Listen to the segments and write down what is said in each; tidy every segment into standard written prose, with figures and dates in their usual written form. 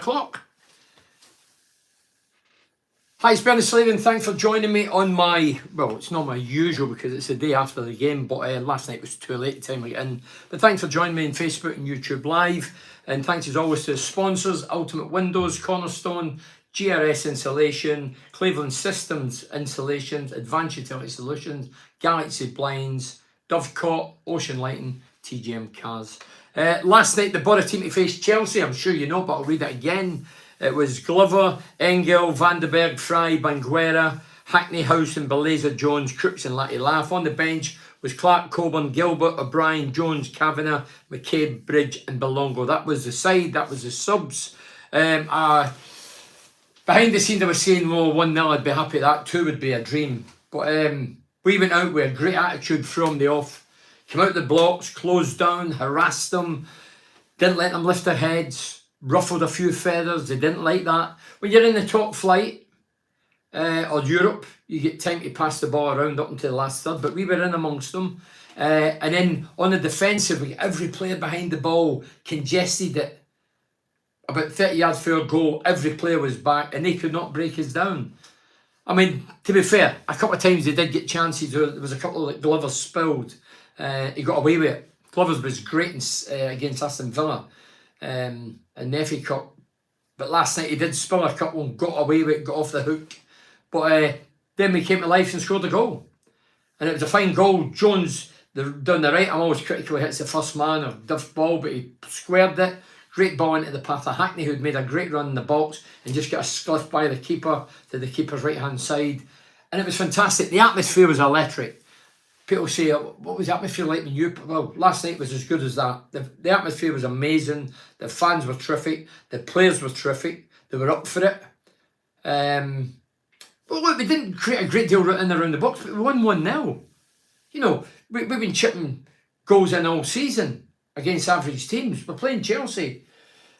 o'clock. Hi, it's Bernie Slavin. Thanks for joining me on my, well, it's not my usual because it's the day after the game, but last night was too late time to get in. But thanks for joining me on Facebook and YouTube Live. And thanks as always to the sponsors, Ultimate Windows, Cornerstone, GRS Insulation, Cleveland Systems Insulations, Advanced Utility Solutions, Galaxy Blinds, Dovecot, Ocean Lighting, TGM Cars. Last night, the Borough team to face Chelsea. I'm sure you know, but I'll read it again. It was Glover, Engel, Vandenberg, Fry, Banguera, Hackney, Howson, Belazer, Jones, Crooks and Latty Laugh. On the bench was Clark, Coburn, Gilbert, O'Brien, Jones, Kavanagh, McCabe, Bridge and Belongo. That was the side, that was the subs. Behind the scenes I was saying, well, 1-0, I'd be happy. That 2 would be a dream. But we went out with a great attitude from the off. Came out the blocks, closed down, harassed them, didn't let them lift their heads. Ruffled a few feathers. They didn't like that. When you're in the top flight or Europe, you get time to pass the ball around up into the last third, but we were in amongst them. And then on the defensive, we every player behind the ball congested it. About 30 yards for our goal, every player was back and they could not break us down. I mean, to be fair, a couple of times they did get chances. There was a couple of Glover's spilled. He got away with it. Glover's was great against Aston Villa. And the FA Cup, but last night he did spill a couple and got away with it, got off the hook. But then we came to life and scored a goal, and it was a fine goal. Jones down the right, I'm always critical, he hits the first man or duff ball, but he squared it. Great ball into the path of Hackney, who'd made a great run in the box and just got a scuff by the keeper to the keeper's right hand side, and it was fantastic. The atmosphere was electric. People say, what was the atmosphere like when you... Well, last night was as good as that. The atmosphere was amazing. The fans were terrific. The players were terrific. They were up for it. Well, look, we didn't create a great deal in around the box, but we won 1-0. You know, we've been chipping goals in all season against average teams. We're playing Chelsea,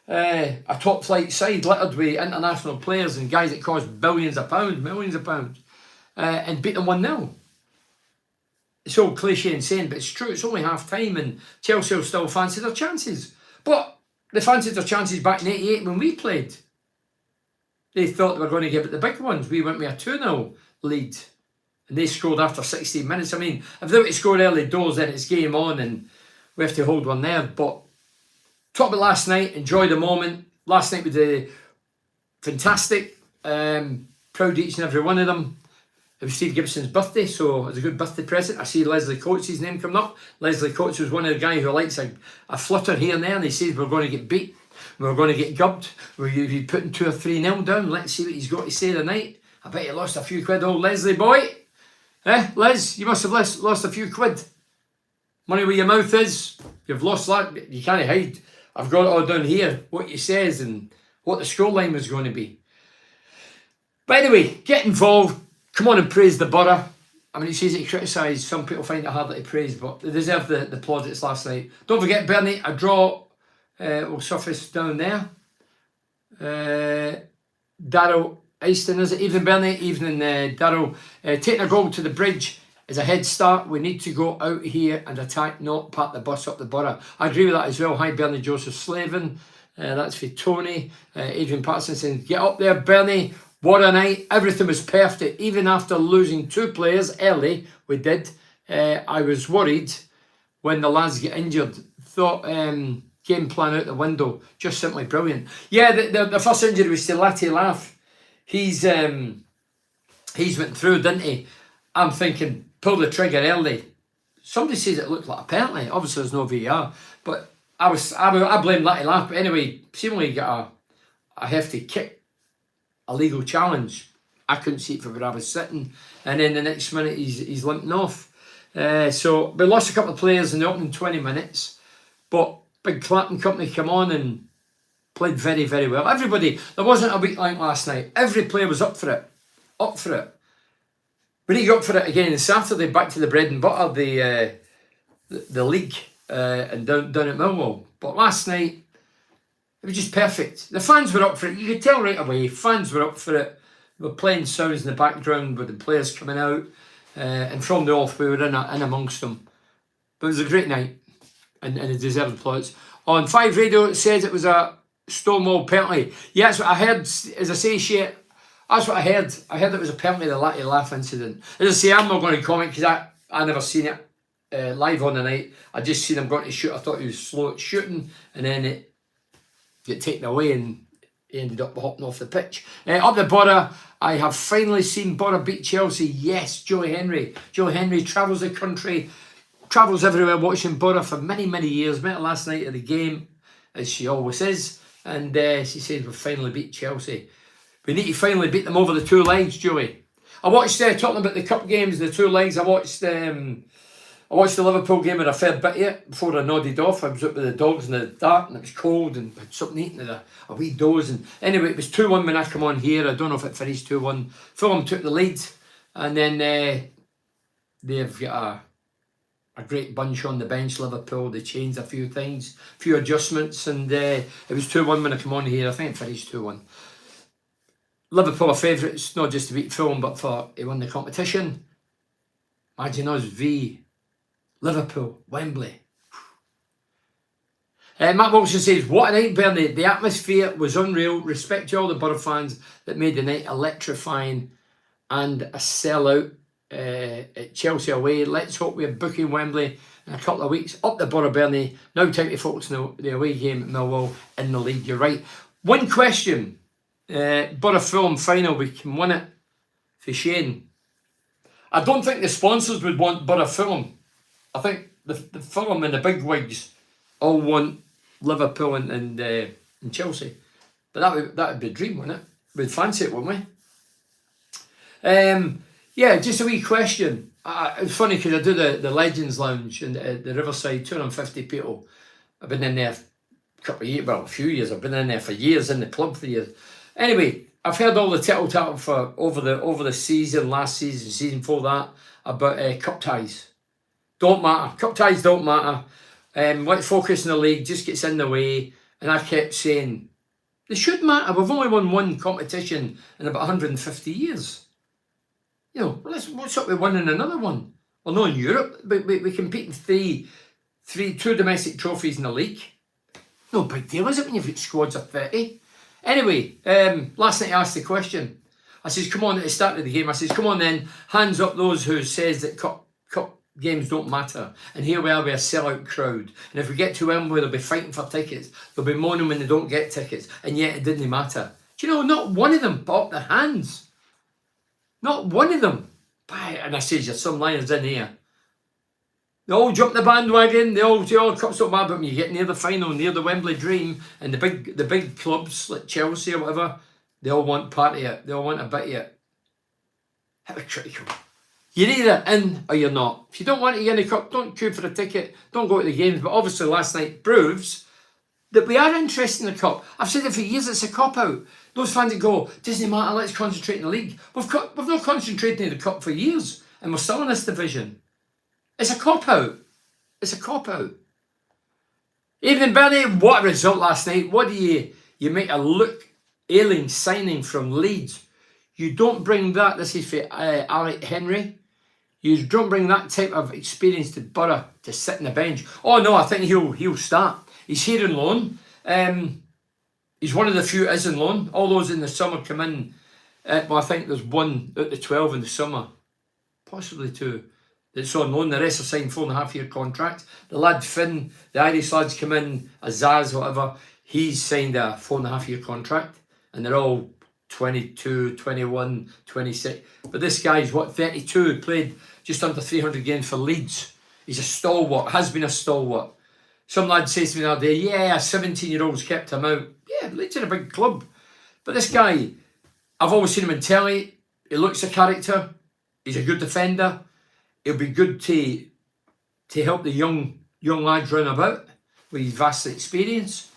a top flight side littered with international players and guys that cost billions of pounds, millions of pounds, and beat them 1-0. It's all cliche and saying, but it's true. It's only half time and Chelsea will still fancy their chances. But they fancied their chances back in '88 when we played. They thought they were going to give it the big ones. We went with a 2-0 lead and they scored after 16 minutes. I mean, if they were to score early doors, then it's game on and we have to hold one there. But talk about last night, enjoy the moment. Last night we did fantastic. Proud of each and every one of them. It was Steve Gibson's birthday, so it was a good birthday present. I see Leslie Coates' name coming up. Leslie Coates was one of the guys who likes a flutter here and there, and he says we're going to get beat, we're going to get gubbed, we're putting 2 or 3-0 down. Let's see what he's got to say tonight. I bet he lost a few quid, old Leslie boy. Les, you must have lost a few quid. Money where your mouth is. You've lost that. You can't hide. I've got it all down here, what he says and what the scoreline was going to be. But anyway, get involved. Come on and praise the Borough. I mean, it's easy to criticise. Some people find it harder to praise, but they deserve the plaudits last night. Don't forget, Bernie, a draw will surface down there. Darryl Easton, is it? Evening, Bernie. Evening, Darryl. Taking a goal to the Bridge is a head start. We need to go out here and attack, not park the bus up the Borough. I agree with that as well. Hi, Bernie Joseph Slavin. That's for Tony. Adrian Patterson saying, get up there, Bernie. What a night. Everything was perfect. Even after losing 2 players early, we did. I was worried when the lads get injured. Thought game plan out the window. Just simply brilliant. Yeah, the first injury was to Latty Laugh. He's went through, didn't he? I'm thinking, pull the trigger early. Somebody says it looked like a penalty. Obviously, there's no VAR. But I blame Latty Laugh. But anyway, seemingly got a hefty kick. A legal challenge. I couldn't see it from where I was sitting, and then the next minute he's limping off. So we lost a couple of players in the opening 20 minutes, but Big Clapton Company come on and played very, very well. Everybody, there wasn't a week like last night. Every player was up for it. We need to go up for it again on Saturday, back to the bread and butter, the league and down at Millwall. But last night, it was just perfect. The fans were up for it. You could tell right away, fans were up for it. We were playing sounds in the background with the players coming out. And from the off, we were in amongst them. But it was a great night. And it deserved applause. On 5 Radio, it says it was a Stonewall penalty. Yeah, that's what I heard. As I say, shit, that's what I heard. I heard it was a penalty, the laugh incident. As I say, I'm not going to comment because I never seen it live on the night. I just seen him going to shoot. I thought he was slow at shooting, and then it got taken away and he ended up hopping off the pitch. Up the Borough, I have finally seen Borough beat Chelsea. Yes, Joey Henry. Joey Henry travels the country, travels everywhere watching Borough for many, many years. Met her last night at the game, as she always is. And she said, we've finally beat Chelsea. We need to finally beat them over the two legs, Joey. I watched, talking about the cup games, the two legs, I watched the Liverpool game with a fair bit yet before I nodded off. I was up with the dogs in the dark and it was cold and I had something eating and a wee doze. And anyway, it was 2-1 when I come on here. I don't know if it finished 2-1. Fulham took the lead and then they've got a great bunch on the bench, Liverpool. They changed a few things, a few adjustments, and it was 2-1 when I come on here. I think it finished 2-1. Liverpool are favourites, not just to beat Fulham, but for to win the competition. Imagine us v Liverpool, Wembley. Matt Wilson says, what a night, Bernie. The atmosphere was unreal. Respect to all the Borough fans that made the night electrifying and a sellout at Chelsea away. Let's hope we're booking Wembley in a couple of weeks. Up the Borough, Bernie. Now time to focus on the away game at Millwall in the league. You're right. One question. Borough Fulham final, we can win it for Shane. I don't think the sponsors would want Borough Fulham. I think the Fulham and the big wigs all want Liverpool and Chelsea. But that would be a dream, wouldn't it? We'd fancy it, wouldn't we? Yeah, just a wee question. It's funny because I do the Legends Lounge in the Riverside, 250 people. I've been in there a couple of years, well, a few years. I've been in there for years, in the club for years. Anyway, I've heard all the tittle-tattle for over the season, last season, season before that, about cup ties. Don't matter. Cup ties don't matter. Let's focus on the league, just gets in the way. And I kept saying, they should matter. We've only won one competition in about 150 years. You know, what's up with winning another one? Well, no, in Europe, we compete in two domestic trophies in the league. No big deal, is it, when you've got squads of 30? Anyway, last night I asked the question. I says, come on, at the start of the game, I says, come on then, hands up those who says that cup games don't matter. And here we are with a sellout crowd. And if we get to Wembley, they'll be fighting for tickets. They'll be moaning when they don't get tickets. And yet it didn't matter. Do you know, not one of them put up their hands. Not one of them. And I says, there's some lions in here. They all jump the bandwagon. They all cups don't matter. But when you get near the final, near the Wembley dream, and the big clubs like Chelsea or whatever, they all want part of it. They all want a bit of it. Hypocritical. You're either in or you're not. If you don't want to get in the cup, don't queue for a ticket. Don't go to the games. But obviously last night proves that we are interested in the cup. I've said it for years. It's a cop-out. Those fans that go, doesn't matter, let's concentrate in the league. We've not concentrated in the cup for years, and we're still in this division. It's a cop-out. It's a cop-out. Evening, Bernie. What a result last night. What do you make a look ailing signing from Leeds? You don't bring that. This is for Alec Henry. You don't bring that type of experience to Borough to sit on the bench. Oh no, I think he'll start. He's here on loan. He's one of the few is on loan. All those in the summer come in. Well, I think there's one out of the 12 in the summer, possibly two, that's on loan. The rest are signed 4.5-year contracts. The lad Finn, the Irish lads come in, Azaz, whatever. He's signed a 4.5-year contract, and they're all 22, 21, 26. But this guy's 32, played just under 300 games for Leeds. He's a stalwart, has been a stalwart. Some lad says to me the other day, yeah, 17-year-olds kept him out. Yeah, Leeds are a big club. But this guy, I've always seen him in telly. He looks a character. He's a good defender. He'll be good to help the young lads run about with his vast experience.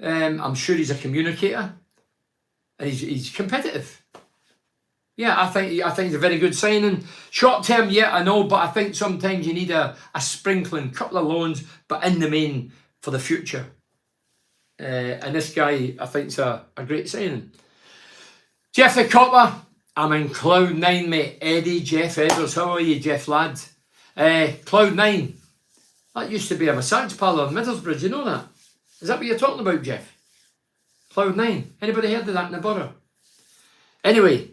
I'm sure he's a communicator. And he's competitive. Yeah, I think he's a very good signing. Short term, yeah, I know, but I think sometimes you need a sprinkling, couple of loans, but in the main for the future. And this guy, I think, is a great signing. Jeff the Copper, I'm in Cloud 9, mate. Eddie, Jeff Edwards, how are you, Jeff lad? Cloud 9, that used to be a massage parlour in Middlesbrough, do you know that? Is that what you're talking about, Jeff? Cloud9. Anybody heard of that in the borough? Anyway,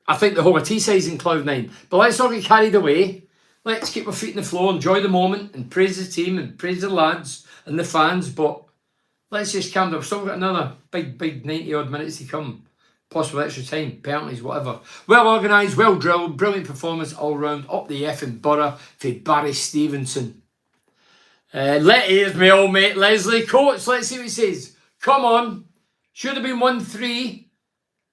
I think the whole of Teesside's in Cloud9. But let's not get carried away. Let's keep our feet on the floor, enjoy the moment, and praise the team and praise the lads and the fans. But let's just calm down. We've still got another big 90 odd minutes to come. Possible extra time, penalties, whatever. Well organised, well drilled, brilliant performance all round. Up the effing borough for Barry Stevenson. Here's my old mate Leslie Coates. Let's see what he says. Come on. Should have been 1-3.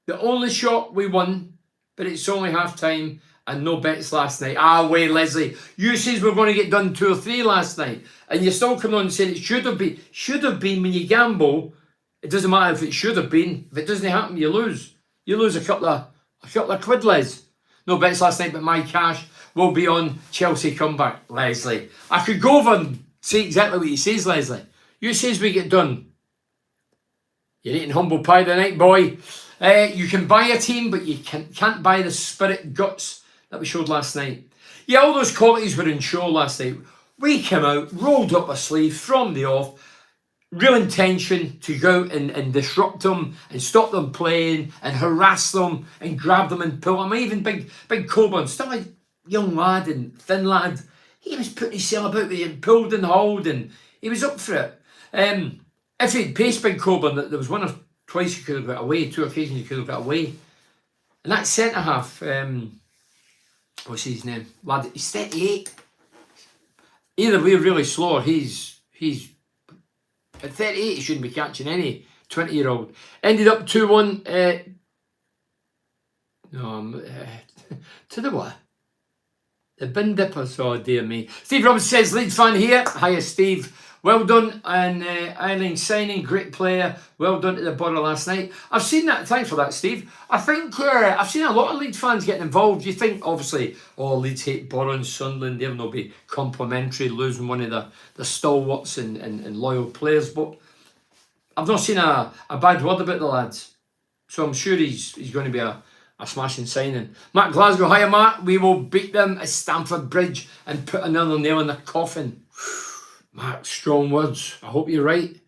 The only shot we won, but it's only half time and no bets last night. Wait, Leslie. You says we're going to get done 2 or 3 last night, and you're still coming on and saying it should have been. Should have been when you gamble. It doesn't matter if it should have been. If it doesn't happen, you lose. You lose a couple of quid, Les. No bets last night, but my cash will be on Chelsea comeback, Leslie. I could go over and say exactly what he says, Leslie. You says we get done. You're eating humble pie tonight, boy. You can buy a team, but you can't buy the spirit guts that we showed last night. Yeah, all those qualities were in show last night. We came out, rolled up our sleeves from the off, real intention to go out and disrupt them and stop them playing and harass them and grab them and pull them. Even big Coburn, still a young lad and thin lad, he was putting himself about with him, pulled and hauled, and he was up for it. If he'd paced Big Coburn, there was one or twice he could have got away, 2 occasions he could have got away. And that centre half, what's his name? Lad, he's 38. Either way, really slow. He's at 38, he shouldn't be catching any 20-year-old. Ended up 2-1. To the what? The bin dippers. Oh, dear me. Steve Roberts says, Leeds fan here. Hiya, Steve. Well done. And Eileen signing, great player. Well done to the borough last night. I've seen that. Thanks for that, Steve. I think I've seen a lot of Leeds fans getting involved. You think, obviously, Leeds hate Borough and Sunderland. They'll be complimentary, losing one of the stalwarts and loyal players. But I've not seen a bad word about the lads. So I'm sure he's going to be a smashing signing. Matt Glasgow, hiya Matt. We will beat them at Stamford Bridge and put another nail in the coffin. Matt, strong words. I hope you're right.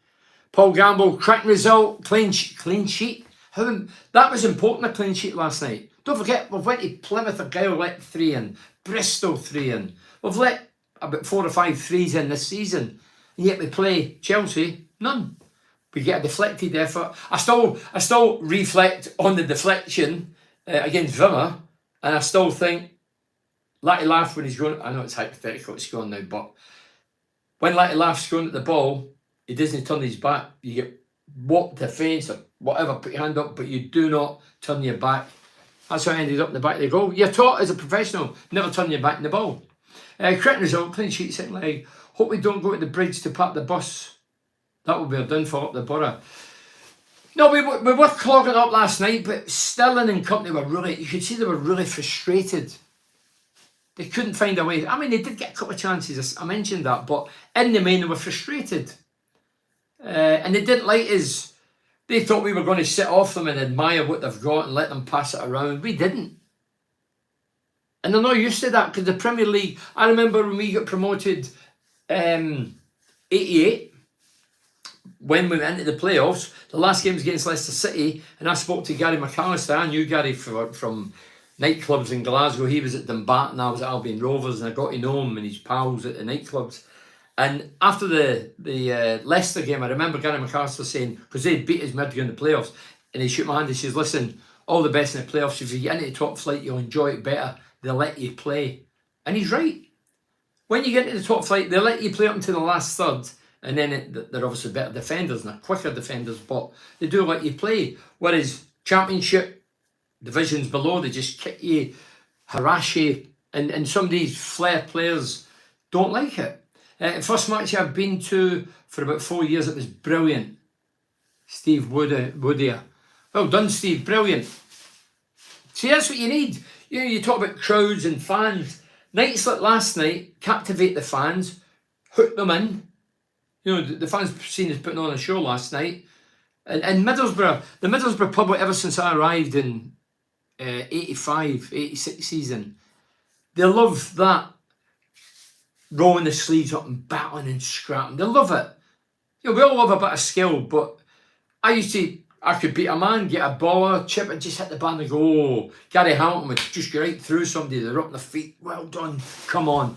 Paul Gamble, cracking result, clean sheet. That was important, a clean sheet last night. Don't forget, we've went to Plymouth, Argyle, let 3 in. Bristol 3 in. We've let about 4 or 5 threes in this season. And yet we play Chelsea, none. We get a deflected effort. I still reflect on the deflection against Villa, and I still think Latty Laugh when he's going, I know it's hypothetical, it's gone now, but when Latty Laugh's going at the ball, he doesn't turn his back. You get walk to face or whatever, put your hand up, but you do not turn your back. That's how I ended up in the back of the goal. You're taught as a professional, never turn your back in the ball. Correct result, clean sheet, second leg. Hope we don't go to the bridge to park the bus. That will be a downfall up the borough. No, we were clogging up last night, but Sterling and company were really, you could see they were really frustrated. They couldn't find a way. I mean, they did get a couple of chances, I mentioned that, but in the main, they were frustrated. And they didn't like us. They thought we were going to sit off them and admire what they've got and let them pass it around. We didn't. And they're not used to that because the Premier League, I remember when we got promoted 88, when we went into the playoffs, the last game was against Leicester City, and I spoke to Gary McAllister. I knew Gary from nightclubs in Glasgow. He was at Dumbarton, I was at Albion Rovers, and I got to know him and his pals at the nightclubs. And after the Leicester game, I remember Gary McAllister saying, because they beat us midway in the playoffs, and he shook my hand, he says, listen, all the best in the playoffs, if you get into the top flight, you'll enjoy it better. They'll let you play. And he's right. When you get into the top flight, they'll let you play up until the last third, and then they're obviously better defenders and they're quicker defenders, but they do let you play. Whereas Championship, divisions below, they just kick you, harass you, and some of these flair players don't like it. First match I've been to for about 4 years, it was brilliant. Steve Woodier. Well done, Steve, brilliant. See, that's what you need. You know, you talk about crowds and fans. Nights like last night, captivate the fans, hook them in. You know, the fans seen us putting on a show last night. And Middlesbrough, the Middlesbrough public, ever since I arrived in 85, 86 season, they love that rolling the sleeves up and battling and scrapping. They love it. You know, we all love a bit of skill, but I used to I could beat a man, get a baller, chip it, just hit the band and go, oh, Gary Hamilton would just go right through somebody, they're up on their feet, well done, come on.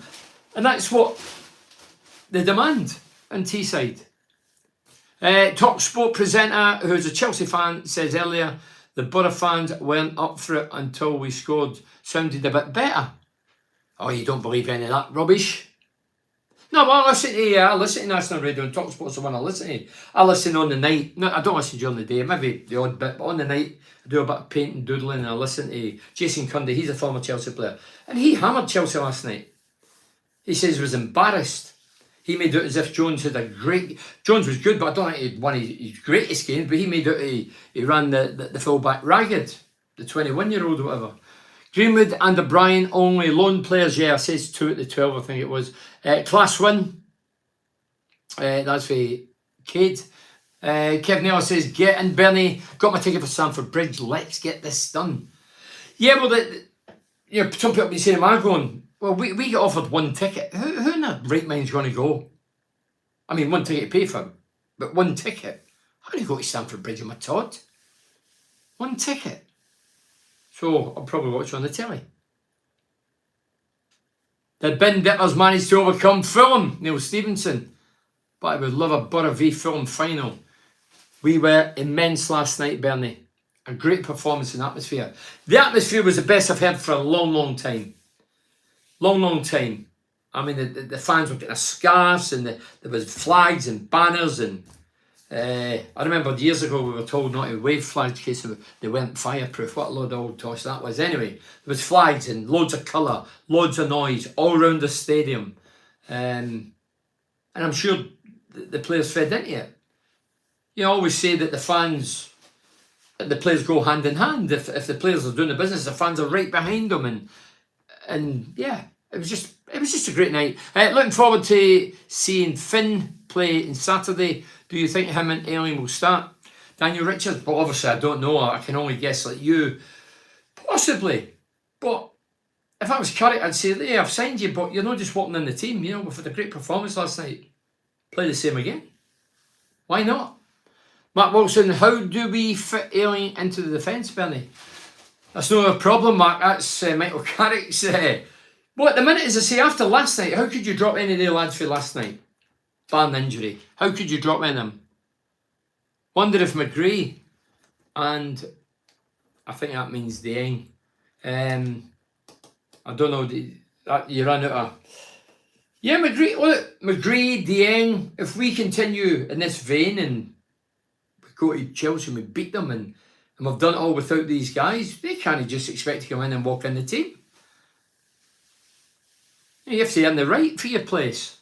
And that's what they demand in Teesside. Top sport presenter, who's a Chelsea fan, says earlier, the Borough fans weren't up for it until we scored. Sounded a bit better. Oh, you don't believe any of that rubbish? No, well, I listen to National Radio and Talk Sport's the one I listen to. I listen on the night. No, I don't listen during the day, maybe the odd bit, but on the night I do a bit of painting, doodling, and I listen to Jason Cundy. He's a former Chelsea player. And he hammered Chelsea last night. He says he was embarrassed. He made out as if Jones had a great... Jones was good, but I don't think he'd won his greatest games, but he made out he ran the full-back ragged, the 21-year-old or whatever. Greenwood and O'Brien, only lone players, yeah, I says 2 at the 12, I think it was. Class win. That's for Cade. Kevin Neal says, get in, Bernie. Got my ticket for Stamford Bridge. Let's get this done. Yeah, well, some people have been saying, am I going? Well, we get offered one ticket. Who in their right mind's going to go? I mean, one ticket to pay for, but one ticket. How do you go to Stamford Bridge in my Todd? One ticket. So I'll probably watch on the telly. Did Bin Dippers manage to overcome Fulham? Neil Stevenson. But I would love a Borough v Fulham final. We were immense last night, Bernie. A great performance and atmosphere. The atmosphere was the best I've heard for a long, long time. Long time. I mean, the fans were getting scarves and there was flags and banners and I remember years ago we were told not to wave flags in case they weren't fireproof. What a load of old tosh that was. Anyway, there was flags and loads of colour, loads of noise all around the stadium. And I'm sure the players fed into it. You always say that the fans and the players go hand in hand. If the players are doing the business, the fans are right behind them. And yeah, it was just a great night. Looking forward to seeing Finn play on Saturday. Do you think him and Ayling will start? Daniel Richards? But obviously I don't know. I can only guess like you. Possibly. But if I was Carrick, I'd say, hey, I've signed you, but you're not just walking in the team. You know, we've had a great performance last night. Play the same again. Why not? Mark Wilson, how do we fit Ayling into the defence, Bernie? That's not a problem, Mark. That's Michael Carrick's... Well, at the minute, as I say, after last night, how could you drop any of the lads for last night? Barring injury. How could you drop in them? Wonder if McGree and I think that means Dieng. I don't know. You ran out of... Yeah, McGree, Dieng, if we continue in this vein and we go to Chelsea and we beat them and we've done it all without these guys, they can't just expect to come in and walk in the team. You have to earn the right for your place.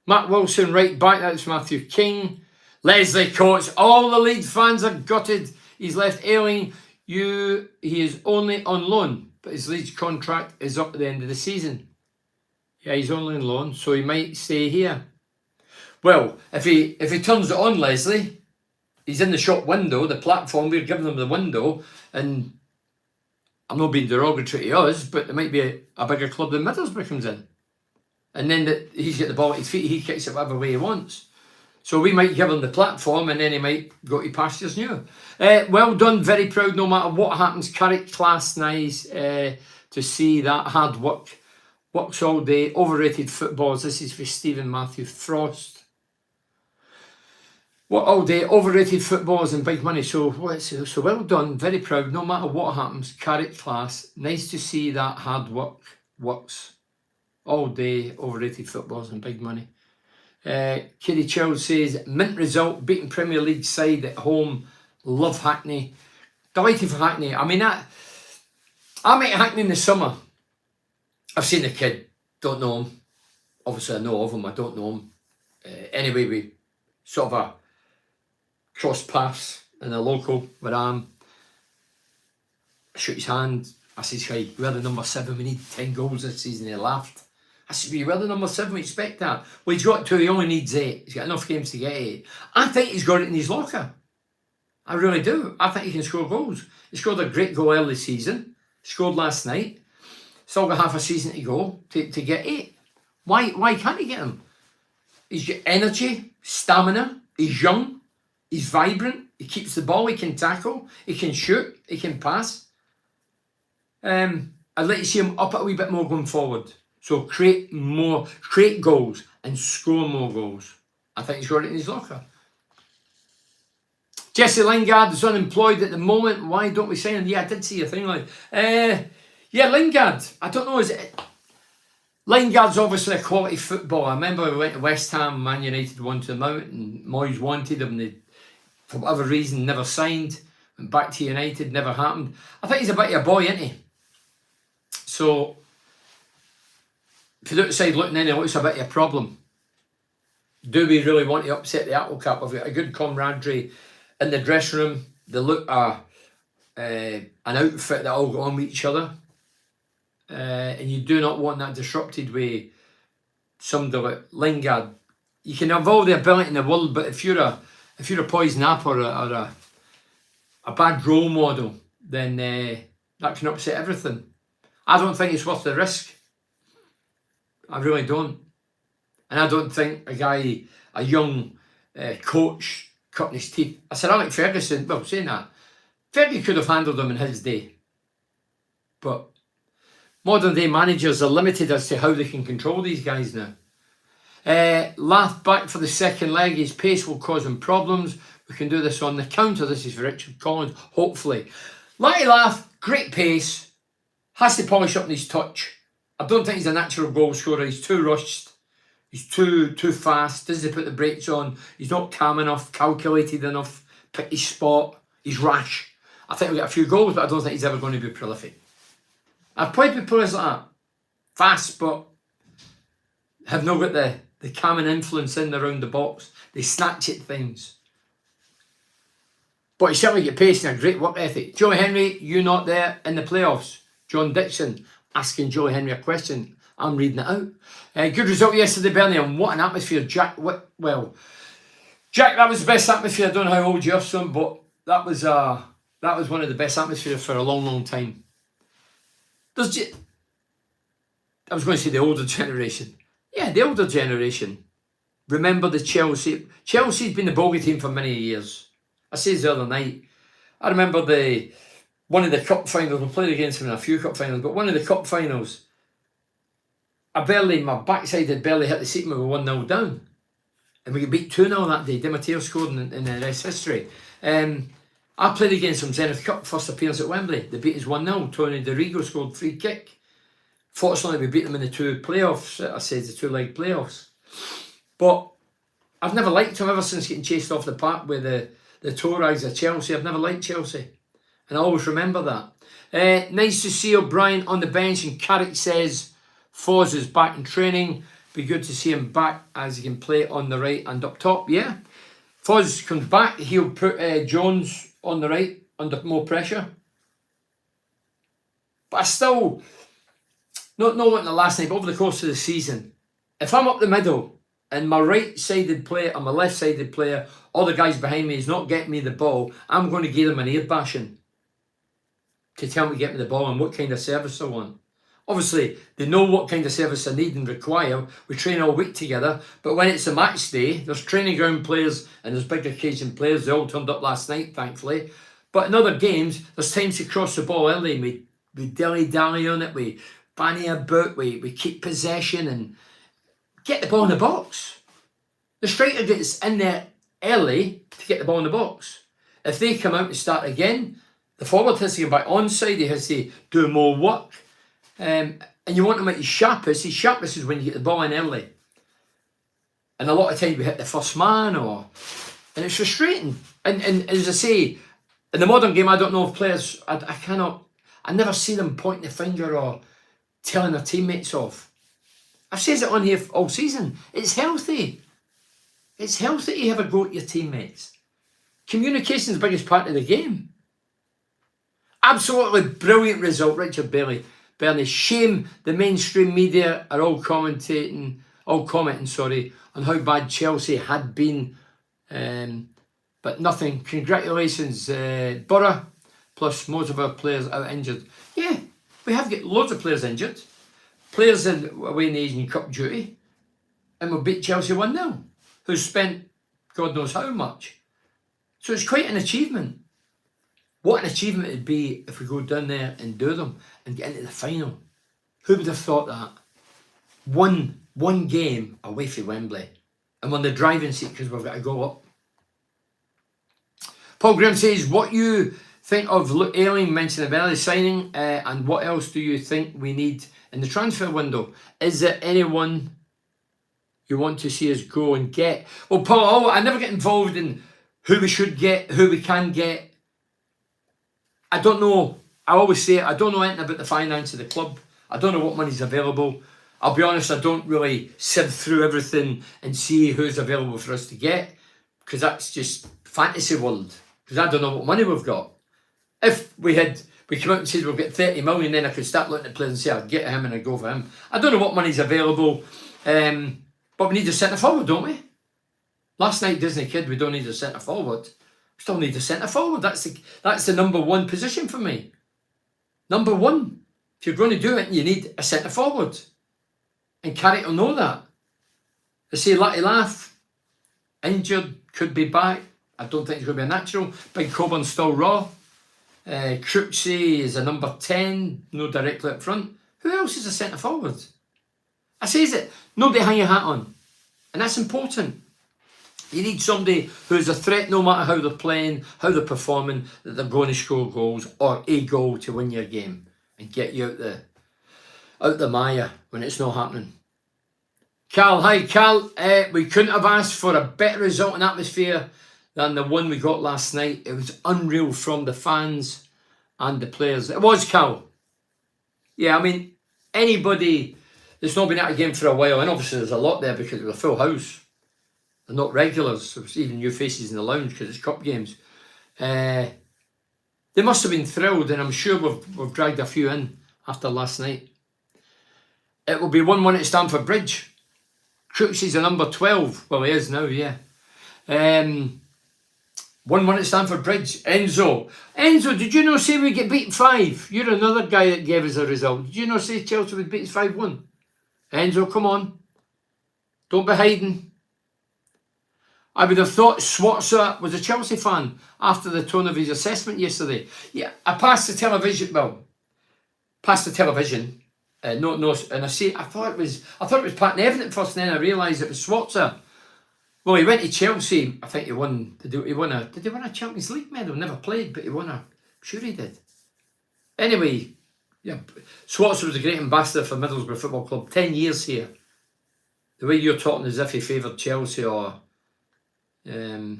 Matt Wilson, right back. That's Matthew King. Leslie Coates. All the Leeds fans are gutted. He's left Ayling. He is only on loan, but his Leeds contract is up at the end of the season. Yeah, he's only on loan, so he might stay here. Well, if he turns it on, Leslie, he's in the shop window, the platform. We're giving him the window, and I'm not being derogatory to us, but there might be a bigger club than Middlesbrough comes in. And then he's got the ball at his feet, he kicks it whatever way he wants. So we might give him the platform and then he might go to pastures new. Well done, very proud no matter what happens. Carrick, class, nice to see that hard work. Works all day, overrated footballs. This is for Stephen Matthew Frost. Work all day, overrated footballs and big money. So well done, very proud no matter what happens. Carrick, class, nice to see that hard work works. All day, overrated footballs and big money. Kitty Child says, mint result, beating Premier League side at home. Love Hackney. Delighted for Hackney. I mean, I met Hackney in the summer. I've seen the kid, don't know him. Obviously I know of him, I don't know him. Anyway, we sort of cross paths in a local where I am. I shook his hand. I says, hey, we're the number 7, we need 10 goals this season. He laughed. I said, we're the number 7, we expect that. Well, he's got 2, he only needs 8. He's got enough games to get 8. I think he's got it in his locker. I really do. I think he can score goals. He scored a great goal early season. Scored last night. Still got half a season to go to get 8. Why can't he get them? He's got energy, stamina. He's young, he's vibrant, he keeps the ball, he can tackle, he can shoot, he can pass. I'd like to see him up a wee bit more going forward. So create goals and score more goals. I think he's got it in his locker. Jesse Lingard is unemployed at the moment. Why don't we sign him? Yeah, I did see a thing like, yeah, Lingard. I don't know, is it? Lingard's obviously a quality footballer. I remember we went to West Ham, Man United wanted him out, and Moyes wanted him. They, for whatever reason, never signed. Went back to United, never happened. I think he's a bit of a boy, isn't he? So, if you're outside looking in, it looks a bit of a problem. Do we really want to upset the apple cart? We've got a good camaraderie in the dressing room. They look an outfit that all go on with each other. And you do not want that disrupted with somebody like Lingard. You can have all the ability in the world, but if you're a poison apple or a bad role model, then that can upset everything. I don't think it's worth the risk. I really don't. And I don't think a young coach cutting his teeth. I said Alex Ferguson, well, saying that, Fergie could have handled him in his day. But modern day managers are limited as to how they can control these guys now. Lath back for the second leg. His pace will cause him problems. We can do this on the counter. This is for Richard Collins, hopefully. Lath, great pace. Has to polish up on his touch. I don't think he's a natural goal scorer. He's too rushed. He's too fast. Doesn't put the brakes on. He's not calm enough, calculated enough, pick his spot. He's rash. I think we'll get a few goals, but I don't think he's ever going to be prolific. I've played with players like that. Fast, but have not got the calming influence in around the box. They snatch at things. But he certainly get pace and a great work ethic. Joe Henry, you not there in the playoffs. John Dixon asking Joe Henry a question. I'm reading it out. Good result yesterday, Bernie, and what an atmosphere. Jack, well, Jack, that was the best atmosphere. I don't know how old you are, son, but that was one of the best atmospheres for a long, long time. I was going to say the older generation. Yeah, the older generation. Remember the Chelsea. Chelsea's been the bogey team for many years. I said the other night. I remember one of the cup finals. We played against them in a few cup finals, but one of the cup finals, my backside had barely hit the seat and we were 1-0 down. And we got beat 2-0 that day. Di Matteo scored in the rest history. I played against them Zenith Cup, first appearance at Wembley. They beat us 1-0. Tony DeRigo scored free kick. Fortunately, we beat them in the two playoffs. I said the two-leg playoffs. But I've never liked them ever since getting chased off the park with the toe rags of Chelsea. I've never liked Chelsea. And I always remember that. Nice to see O'Brien on the bench. And Carrick says Foz is back in training. Be good to see him back as he can play on the right and up top. Yeah. Foz comes back. He'll put Jones on the right under more pressure. But I still, not wanting the last night, but over the course of the season, if I'm up the middle and my right-sided player or my left-sided player, all the guys behind me is not getting me the ball, I'm going to give them an ear bashing to tell me to get me the ball and what kind of service I want. Obviously, they know what kind of service I need and require. We train all week together, but when it's a match day, there's training ground players and there's big occasion players. They all turned up last night, thankfully. But in other games, there's times to cross the ball early. We dilly-dally on it, we banny about, we keep possession and get the ball in the box. The striker gets in there early to get the ball in the box. If they come out and start again, the forward has to get back onside, he has to do more work. And you want him at his sharpest. His sharpest is when you get the ball in early. And a lot of times we hit the first man and it's frustrating. And as I say, in the modern game, I don't know if players, I never see them pointing the finger or telling their teammates off. I've said it on here all season. It's healthy. It's healthy to have a go at your teammates. Communication is the biggest part of the game. Absolutely brilliant result, Richard Bernie. Shame the mainstream media are all commenting on how bad Chelsea had been. But nothing. Congratulations, Borough. Plus, most of our players are injured. Yeah, we have got loads of players injured. Players away in the Asian Cup duty. And we beat Chelsea 1-0. Who spent God knows how much. So it's quite an achievement. What an achievement it'd be if we go down there and do them and get into the final. Who would have thought that? One game away from Wembley. And we're in the driving seat because we've got to go up. Paul Graham says, what you think of Luke Ayling mentioned the early signing, and what else do you think we need in the transfer window? Is there anyone you want to see us go and get? Well, Paul, I never get involved in who we should get, who we can get. I don't know. I always say I don't know anything about the finance of the club. I don't know what money's available. I'll be honest, I don't really sift through everything and see who's available for us to get, because that's just fantasy world, because I don't know what money we've got. If we come out and said we'll get 30 million, then I could start looking at players and say I'd get him and I'd go for him. I don't know what money's available, but we need a centre forward, don't we? Last night, Disney Kid, we don't need a centre forward. We still need a centre forward. That's the number one position for me. Number one. If you're going to do it, you need a centre forward. And Carrick will know that. They say Lucky Laugh, injured, could be back. I don't think he's going to be a natural. Big Coburn's still raw. Crooksey is a number 10, no directly up front. Who else is a centre forward? I says it, nobody hang your hat on. And that's important. You need somebody who's a threat no matter how they're playing, how they're performing, that they're going to score goals or a goal to win your game and get you out the mire when it's not happening. Carl, hi Carl. We couldn't have asked for a better result and atmosphere than the one we got last night. It was unreal from the fans and the players. It was, Carl. Yeah, I mean, anybody that's not been at a game for a while, and obviously there's a lot there because it was a full house. They're not regulars. There's even new faces in the lounge because it's cup games. They must have been thrilled, and I'm sure we've dragged a few in after last night. It will be 1-1 at Stamford Bridge. Crooksey's a number 12. Well, he is now, yeah. 1-1 at Stamford Bridge. Enzo, did you not say we get beaten 5? You're another guy that gave us a result. Did you not say Chelsea would beat us 5-1? Enzo, come on. Don't be hiding. I would have thought Swatzer was a Chelsea fan after the tone of his assessment yesterday. Yeah, I passed the television. No, and I thought it was Pat Nevin at first, and then I realised it was Swatzer. Well, he went to Chelsea. I think he won. Did he win a Champions League medal? Never played, but he won I'm sure he did. Anyway, yeah, Swatzer was a great ambassador for Middlesbrough Football Club. 10 years here. The way you're talking as if he favoured Chelsea or. No,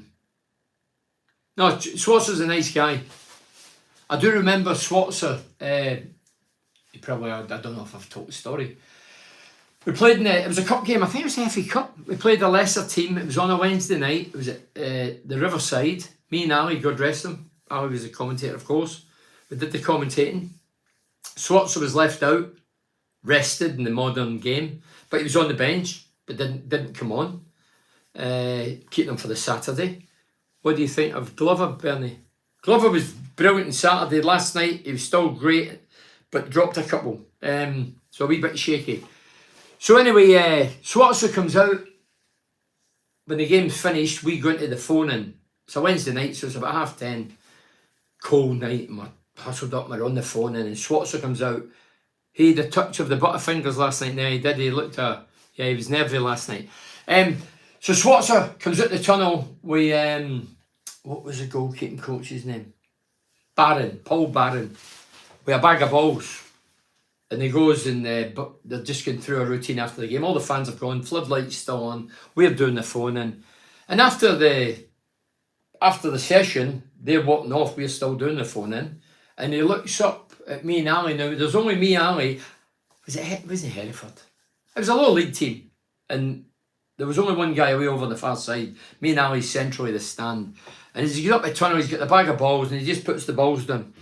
Swatzer's a nice guy. I do remember Swatzer. He probably, I don't know if I've told the story. We played it was a cup game. I think it was the FA Cup. We played a lesser team. It was on a Wednesday night. It was at the Riverside. Me and Ali, God rest him. Ali was a commentator, of course. We did the commentating. Swatzer was left out, rested in the modern game, but he was on the bench, but didn't come on. Keeping him for the Saturday. What do you think of Glover, Bernie? Glover was brilliant on Saturday. Last night he was still great, but dropped a couple. So a wee bit shaky. So anyway, Swatzer comes out. When the game's finished, we go into the phone in. It's a Wednesday night, so it's about 10:30. Cold night, and we're hustled up, we're on the phone in, and Swatzer comes out. He had a touch of the butterfingers last night. Now he did, he looked he was nervy last night. So Swatzer comes out the tunnel with, what was the goalkeeping coach's name? Paul Barron, with a bag of balls. And he goes and they're just going through a routine after the game. All the fans have gone, floodlights still on. We're doing the phone in. And after the session, they're walking off, we're still doing the phone in. And he looks up at me and Ali. Now, there's only me and Ali. Was it Hereford? It was a low league team. And there was only one guy away over on the far side. Me and Ali centrally the stand. And as he gets up the tunnel, he's got the bag of balls and he just puts the balls down.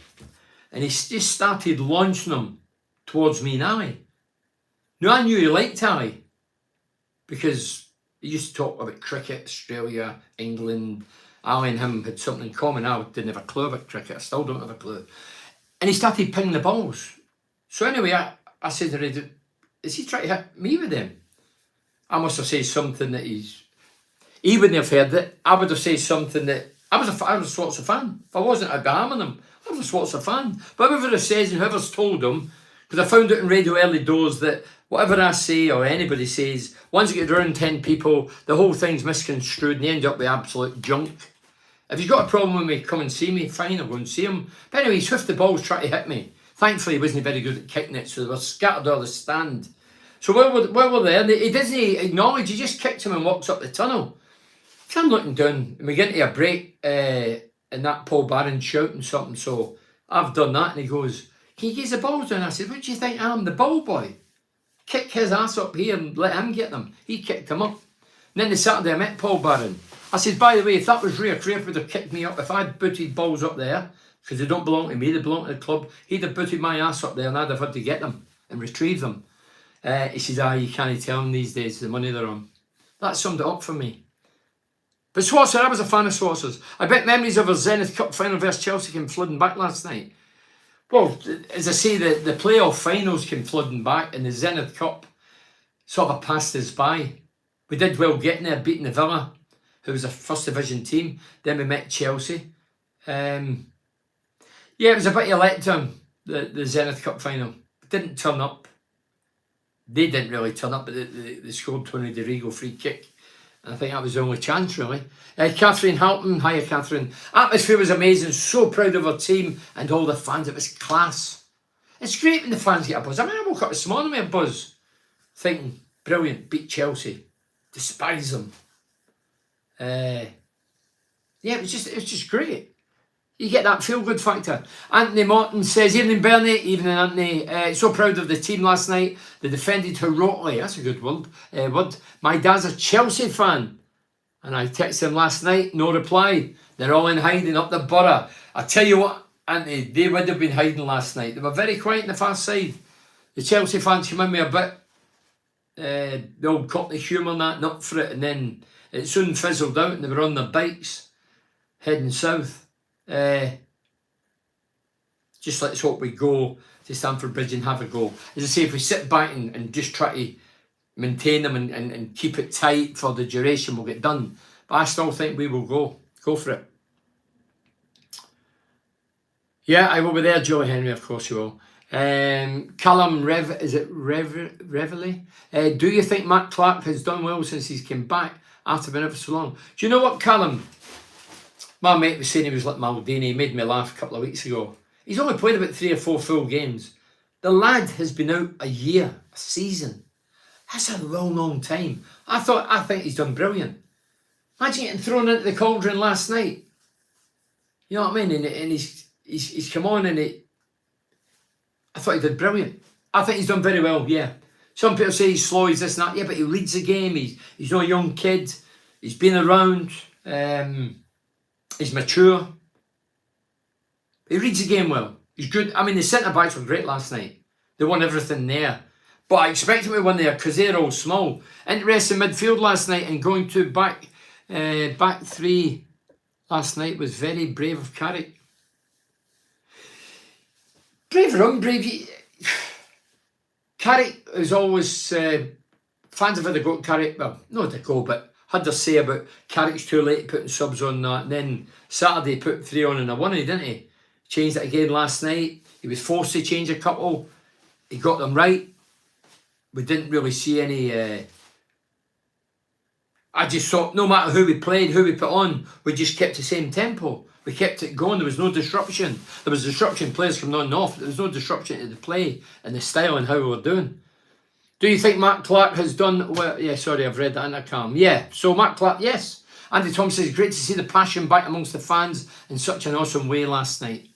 And he just started launching them towards me and Ali. Now I knew he liked Ali because he used to talk about cricket, Australia, England. Ali and him had something in common. I didn't have a clue about cricket. I still don't have a clue. And he started pinging the balls. So anyway, I said to him, is he trying to hit me with them? I must have said something that he He wouldn't have heard it. I would have said something that I was a Swansea fan. If I wasn't, I'd be hammering him. I was a Swansea fan. But whoever says and whoever's told him, because I found out in radio early doors that whatever I say or anybody says, once you get around 10 people, the whole thing's misconstrued and you end up with absolute junk. If you've got a problem with me, come and see me. Fine, I'll go and see him. But anyway, he swift the balls trying to hit me. Thankfully, he wasn't very good at kicking it, so they were scattered all the stand. So while we're there, he doesn't acknowledge, he just kicks him and walks up the tunnel. So I'm looking down, and we get into a break, and that Paul Barron shouting something, so I've done that, and he goes, can you get the balls down? I said, what do you think I'm, the ball boy? Kick his ass up here and let him get them. He kicked him up. And then the Saturday I met Paul Barron. I said, by the way, if that was Ray, Craig would have kicked me up. If I'd booted balls up there, because they don't belong to me, they belong to the club, he'd have booted my ass up there and I'd have had to get them and retrieve them. He says, you can't tell them these days, the money they're on. That summed it up for me. But Swansea, I was a fan of Swansea's. I bet memories of our Zenith Cup final versus Chelsea came flooding back last night. Well, as I say, the playoff finals came flooding back and the Zenith Cup sort of passed us by. We did well getting there, beating the Villa, who was a first division team. Then we met Chelsea. Yeah, it was a bit of a letdown, the Zenith Cup final. Didn't turn up. They didn't really turn up, but they scored Tony DeRigo free kick. And I think that was the only chance, really. Catherine Halton, hiya Catherine. Atmosphere was amazing, so proud of our team and all the fans. It was class. It's great when the fans get a buzz. I mean, I woke up this morning with a buzz, thinking, brilliant, beat Chelsea. Despise them. Yeah, it was just great. You get that feel-good factor. Anthony Martin says, evening Bernie, evening Anthony. So proud of the team last night. They defended heroically. That's a good word. My dad's a Chelsea fan. And I texted him last night, no reply. They're all in hiding up the borough. I tell you what, Anthony, they would have been hiding last night. They were very quiet on the far side. The Chelsea fans came in with a bit, the old Cockney humour and that, not for it. And then it soon fizzled out and they were on their bikes, heading south. Just let's hope we go to Stamford Bridge and have a go. As I say, if we sit back and just try to maintain them and keep it tight for the duration, we'll get done. But I still think we will go for it. Yeah, I will be there, Joey Henry, of course you will. Callum Reveley? Do you think Matt Clark has done well since he's came back after being out for so long? Do you know what, Callum? My mate was saying he was like Maldini. He made me laugh a couple of weeks ago. He's only played about 3 or 4 full games. The lad has been out a year, a season. That's a long, long time. I think he's done brilliant. Imagine getting thrown into the cauldron last night. You know what I mean? And he's come on and I thought he did brilliant. I think he's done very well, yeah. Some people say he's slow, he's this and that. Yeah, but he leads the game. He's not a young kid. He's been around. He's mature. He reads the game well. He's good. I mean, the centre-backs were great last night. They won everything there. But I expect him to win there because they're all small. Interesting midfield last night and going to back 3 last night was very brave of Carrick. Brave or unbrave, Carrick is always, fans have had a go at Carrick, well, not a go, but had their say about Carrick's too late putting subs on that. And then Saturday put 3 on and a 1, didn't he? Changed it again last night. He was forced to change a couple. He got them right. We didn't really see any... I just thought no matter who we played, who we put on, we just kept the same tempo. We kept it going. There was no disruption. There was disruption, players coming on and off. There was no disruption to the play and the style and how we were doing. Do you think Matt Clark has done well? Yeah, sorry, I've read that in a calm. Yeah, so Matt Clark, yes. Andy Thompson says, great to see the passion back amongst the fans in such an awesome way last night.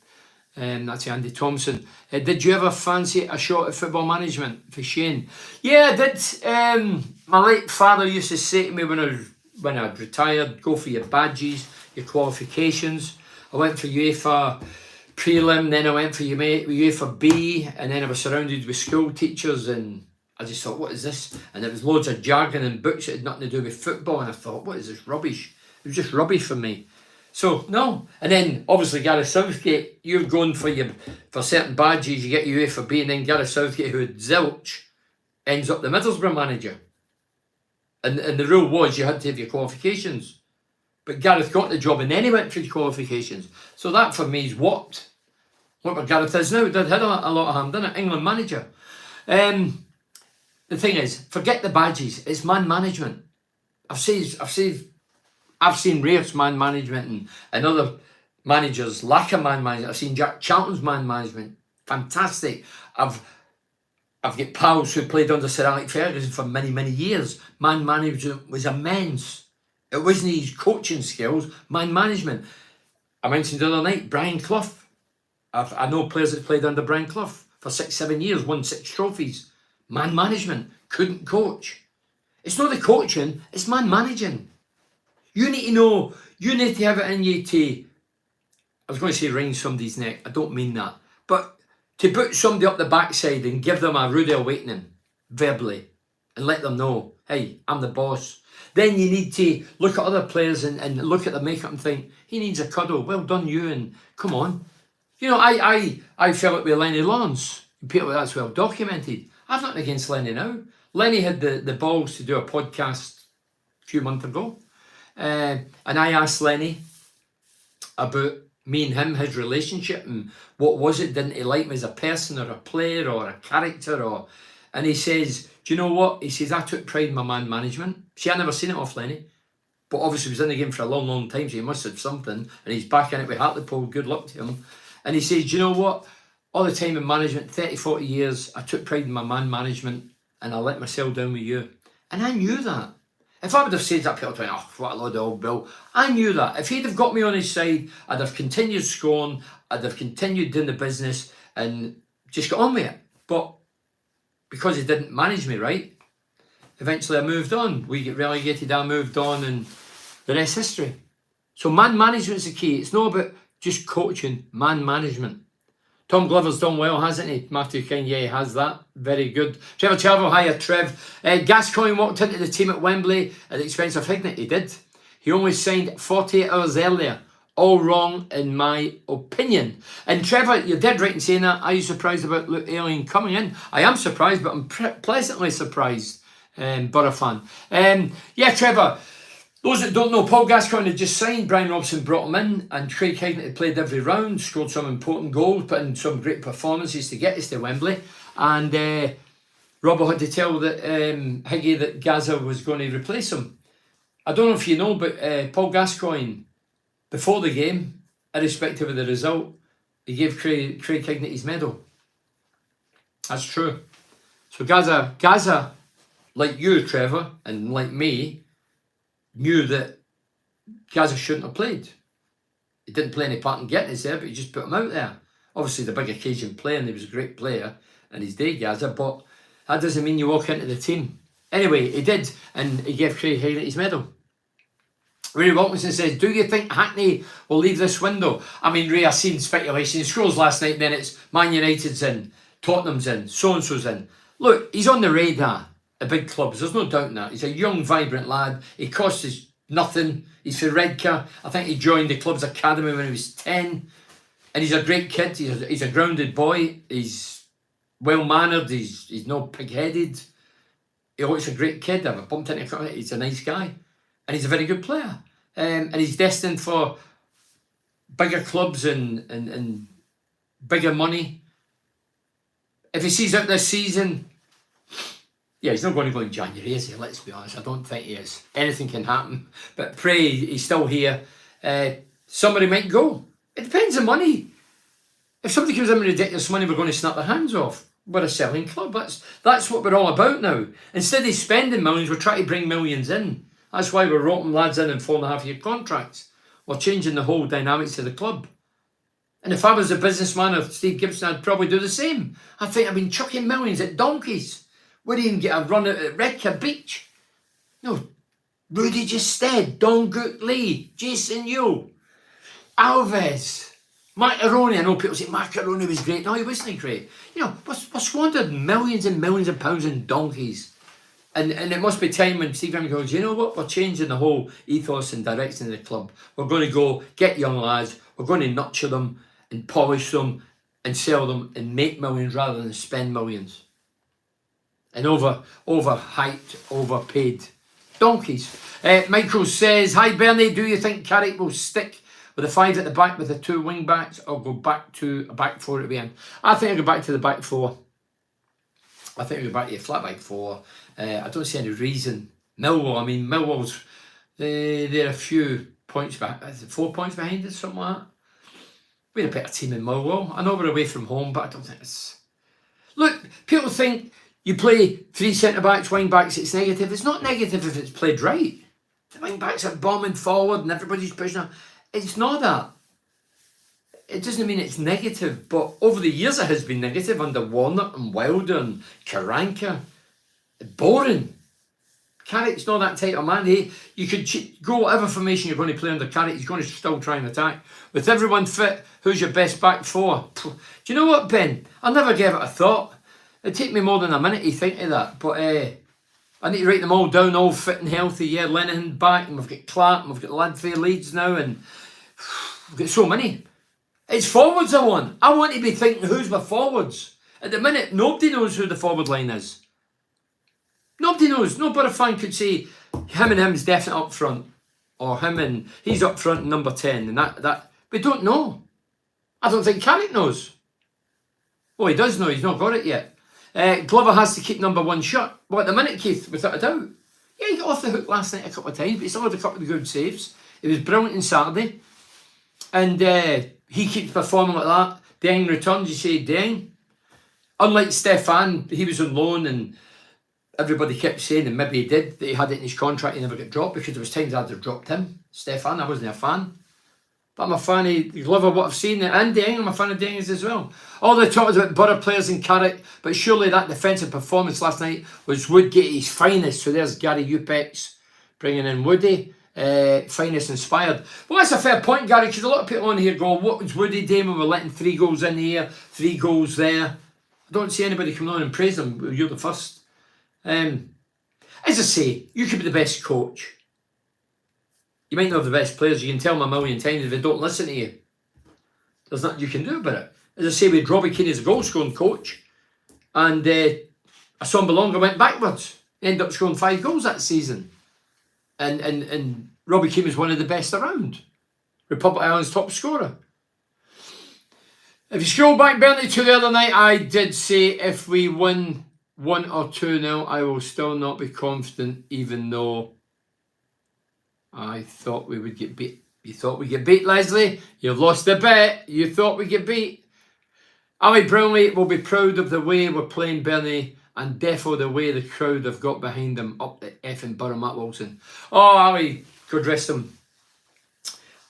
That's Andy Thompson. Did you ever fancy a shot at football management for Shane? Yeah, I did. My late father used to say to me when I'd retired, go for your badges, your qualifications. I went for UEFA prelim, then I went for UEFA B, and then I was surrounded with school teachers, and I just thought, what is this? And there was loads of jargon and books that had nothing to do with football, and I thought, what is this rubbish? It was just rubbish for me. So, no. And then, obviously, Gareth Southgate, you're going for certain badges, you get UEFA B, and then Gareth Southgate, who had zilch, ends up the Middlesbrough manager. And the rule was you had to have your qualifications. But Gareth got the job and then he went for his qualifications. So that for me is what Gareth is now. Did had a lot of harm, didn't it? England manager. The thing is, forget the badges. It's man management. I've seen Ray's man management and other managers lack of man management. I've seen Jack Charlton's man management. Fantastic. I've got pals who played under Sir Alex Ferguson for many, many years. Man management was immense. It wasn't his coaching skills, man management. I mentioned the other night, Brian Clough. I know players that played under Brian Clough for 6-7 years, won 6 trophies. Man management, couldn't coach. It's not the coaching, it's man managing. You need to know, you need to have it in you to, I was going to say wring somebody's neck, I don't mean that. But to put somebody up the backside and give them a rude awakening, verbally, and let them know, hey, I'm the boss. Then you need to look at other players and look at the makeup and think, he needs a cuddle, well done you, and come on. You know, I felt it with Lenny Lawrence. People, that's well documented. I've nothing against Lenny now. Lenny had the balls to do a podcast a few months ago. And I asked Lenny about me and him, his relationship, and what was it, didn't he like me as a person or a player or a character, and he says, do you know what? He says, I took pride in my man management. See, I never seen it off Lenny, but obviously he was in the game for a long, long time, so he must have something, and he's back in it with Hartlepool, good luck to him. And he says, do you know what? All the time in management, 30, 40 years, I took pride in my man management and I let myself down with you. And I knew that. If I would have said that, people would have, oh, what a load of old Bill. I knew that. If he'd have got me on his side, I'd have continued scoring, I'd have continued doing the business and just got on with it. But because he didn't manage me right, eventually I moved on. We get relegated, I moved on, and the rest history. So man management's the key. It's not about just coaching, man management. Tom Glover's done well, hasn't he? Matthew King, yeah, he has that. Very good. Trevor Charvel, hiya, Trev. Gascoigne walked into the team at Wembley at the expense of Hignett. He did. He only signed 48 hours earlier. All wrong, in my opinion. And Trevor, you're dead right in saying that. Are you surprised about Luke Ayling coming in? I am surprised, but I'm pleasantly surprised. Borough fan. Yeah, Trevor. Those that don't know, Paul Gascoigne had just signed, Brian Robson brought him in, and Craig Hignett had played every round, scored some important goals, put in some great performances to get us to Wembley. And Robbo had to tell that Higgy that Gaza was going to replace him. I don't know if you know, but Paul Gascoigne, before the game, irrespective of the result, he gave Craig Hignett his medal. That's true. So Gaza, like you, Trevor, and like me, knew that Gaza shouldn't have played. He didn't play any part in getting us there, but he just put him out there. Obviously, the big occasion player, and he was a great player in his day, Gaza, but that doesn't mean you walk into the team. Anyway, he did, and he gave Craig Hignett his medal. Ray Wilkinson says, do you think Hackney will leave this window? I mean, Ray, I've seen speculation. He scrolls last night, and then it's Man United's in, Tottenham's in, so-and-so's in. Look, he's on the radar. The big clubs, there's no doubt in that. He's a young, vibrant lad. He costs us nothing. He's for Redcar. I think he joined the club's academy when he was 10. And he's a great kid. He's a grounded boy. He's well-mannered. He's not pig-headed. He's a great kid. I've bumped into him. He's a nice guy. And he's a very good player. And he's destined for bigger clubs and bigger money. If he sees out this season, yeah, he's not going to go in January, is he? Let's be honest. I don't think he is. Anything can happen. But pray he's still here. Somebody might go. It depends on money. If somebody comes in with ridiculous money, we're going to snap their hands off. We're a selling club. That's what we're all about now. Instead of spending millions, we're trying to bring millions in. That's why we're roping lads in 4.5-year contracts. We're changing the whole dynamics of the club. And if I was a businessman of Steve Gibson, I'd probably do the same. I think I've been chucking millions at donkeys. We didn't even get a run out at Redcar Beach. No, Rudy Gestead, Don Gook Lee, Jason Yule, Alves, Macaroni. I know people say Macaroni was great. No, he wasn't great. You know, we squandered millions and millions of pounds in donkeys. And it must be time when Steve Gibson goes, you know what, we're changing the whole ethos and direction of the club. We're going to go get young lads, we're going to nurture them and polish them and sell them and make millions rather than spend millions. And overhyped, overpaid Donkeys. Michael says, hi Bernie, do you think Carrick will stick with the 5 at the back with the 2 wing backs or go back to a back 4 at the end? I think I'll go back to the back 4. I think I'll go back to a flat back 4. I don't see any reason. Millwall's, they're a few points back. Is it 4 points behind us, something like that? We're a better team in Millwall. I know we're away from home, but I don't think it's... Look, people think you play 3 centre-backs, wing-backs, it's negative. It's not negative if it's played right. The wing-backs are bombing forward and everybody's pushing up. It's not that. It doesn't mean it's negative, but over the years it has been negative under Warnock and Wilder and Karanka. Boring. Carrick's not that type of man. You could go whatever formation you're going to play under Carrick, he's going to still try and attack. With everyone fit, who's your best back 4? Do you know what, Ben? I never gave it a thought. It'd take me more than a minute to think of that. But I need to write them all down, all fit and healthy. Yeah, Lenihan back, and we've got Clark, and we've got lad for Leeds now, and we've got so many. It's forwards I want. I want to be thinking, who's my forwards? At the minute, nobody knows who the forward line is. Nobody knows. No Borough fan could say him and him's definite up front, or him and he's up front in number 10, and that we don't know. I don't think Carrick knows. Oh, he does know. He's not got it yet. Glover has to keep number 1 shut. Well, at the minute, Keith, without a doubt. Yeah, he got off the hook last night a couple of times, but he still had a couple of good saves. He was brilliant on Saturday, and he keeps performing like that. Deng returns. You say Deng. Unlike Stefan, he was on loan and everybody kept saying, and maybe he did, that he had it in his contract, he never got dropped, because there was times I'd have dropped him. Stefan, I wasn't a fan. But I'm a fan of Glover, what I've seen, and Deng, I'm a fan of Deng's as well. All the talk is about Borough players and Carrick, but surely that defensive performance last night was Woodgate at his finest. So there's Gary Upex bringing in Woody, finest inspired. Well, that's a fair point, Gary, because a lot of people on here go, what was Woody doing when we're letting 3 goals in here, 3 goals there? I don't see anybody coming on and praise him. You're the first. As I say, you could be the best coach. You might not have the best players. You can tell them a million times if they don't listen to you. There's nothing you can do about it. As I say, with Robbie Keane as a goal scoring coach, and Assomba Longa went backwards. He ended up scoring 5 goals that season. And Robbie Keane was one of the best around. Republic of Ireland's top scorer. If you scroll back, Bernie, to the other night, I did say if we win 1 or 2-0, I will still not be confident, even though I thought we would get beat. You thought we'd get beat, Leslie? You've lost the bet. You thought we'd get beat. Ali Brownlee will be proud of the way we're playing, Bernie, and defo the way the crowd have got behind him up the effing Borough, Matt Wilson. Oh, Ali, God rest him.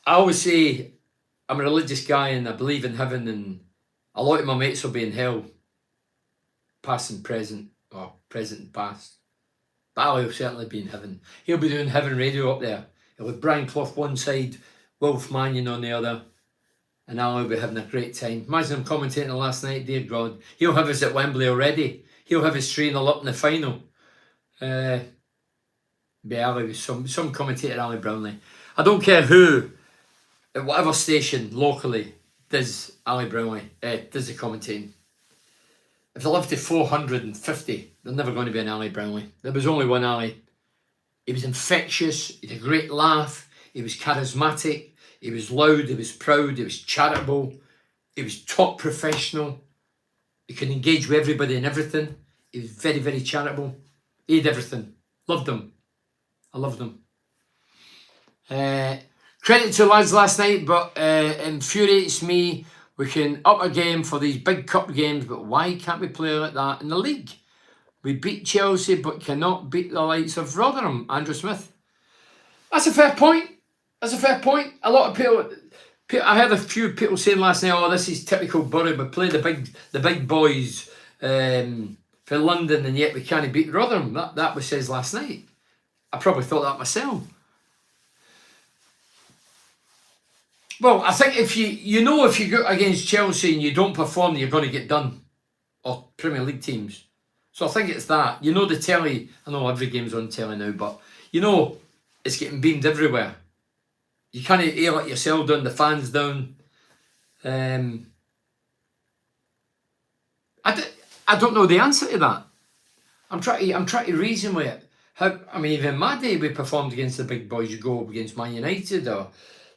I always say I'm a religious guy and I believe in heaven, and a lot of my mates will be in hell. Past and present, or present and past. But Ali will certainly be in heaven. He'll be doing heaven radio up there. He'll have Brian Clough one side, Wilf Mannion on the other, and Ali will be having a great time. Imagine him commentating last night, dear God. He'll have us at Wembley already. He'll have his 3-0 up in the final. Ali was some commentator, Ali Brownlee. I don't care who, at whatever station locally, does Ali Brownlee, does the commentating. If they live to 450, there's never going to be an Ali Brownlee. There was only one Ali. He was infectious, he had a great laugh, he was charismatic, he was loud, he was proud, he was charitable, he was top professional, he could engage with everybody and everything. He was very, very charitable. He had everything. Loved him. I loved him. Credit to lads last night, but it infuriates me. We can up a game for these big cup games, but why can't we play like that in the league? We beat Chelsea, but cannot beat the likes of Rotherham. Andrew Smith. That's a fair point. That's a fair point. A lot of people, I heard a few people saying last night, "Oh, this is typical Borough. We play the big boys for London, and yet we can't beat Rotherham." That was said last night. I probably thought that myself. Well, I think if you go against Chelsea and you don't perform, you're going to get done, or Premier League teams. So I think it's that. You know the telly, I know every game's on telly now, but you know it's getting beamed everywhere. You can't air it yourself down, the fans down. I don't know the answer to that. I'm trying to reason with it. I mean, even my day we performed against the big boys. You go up against Man United or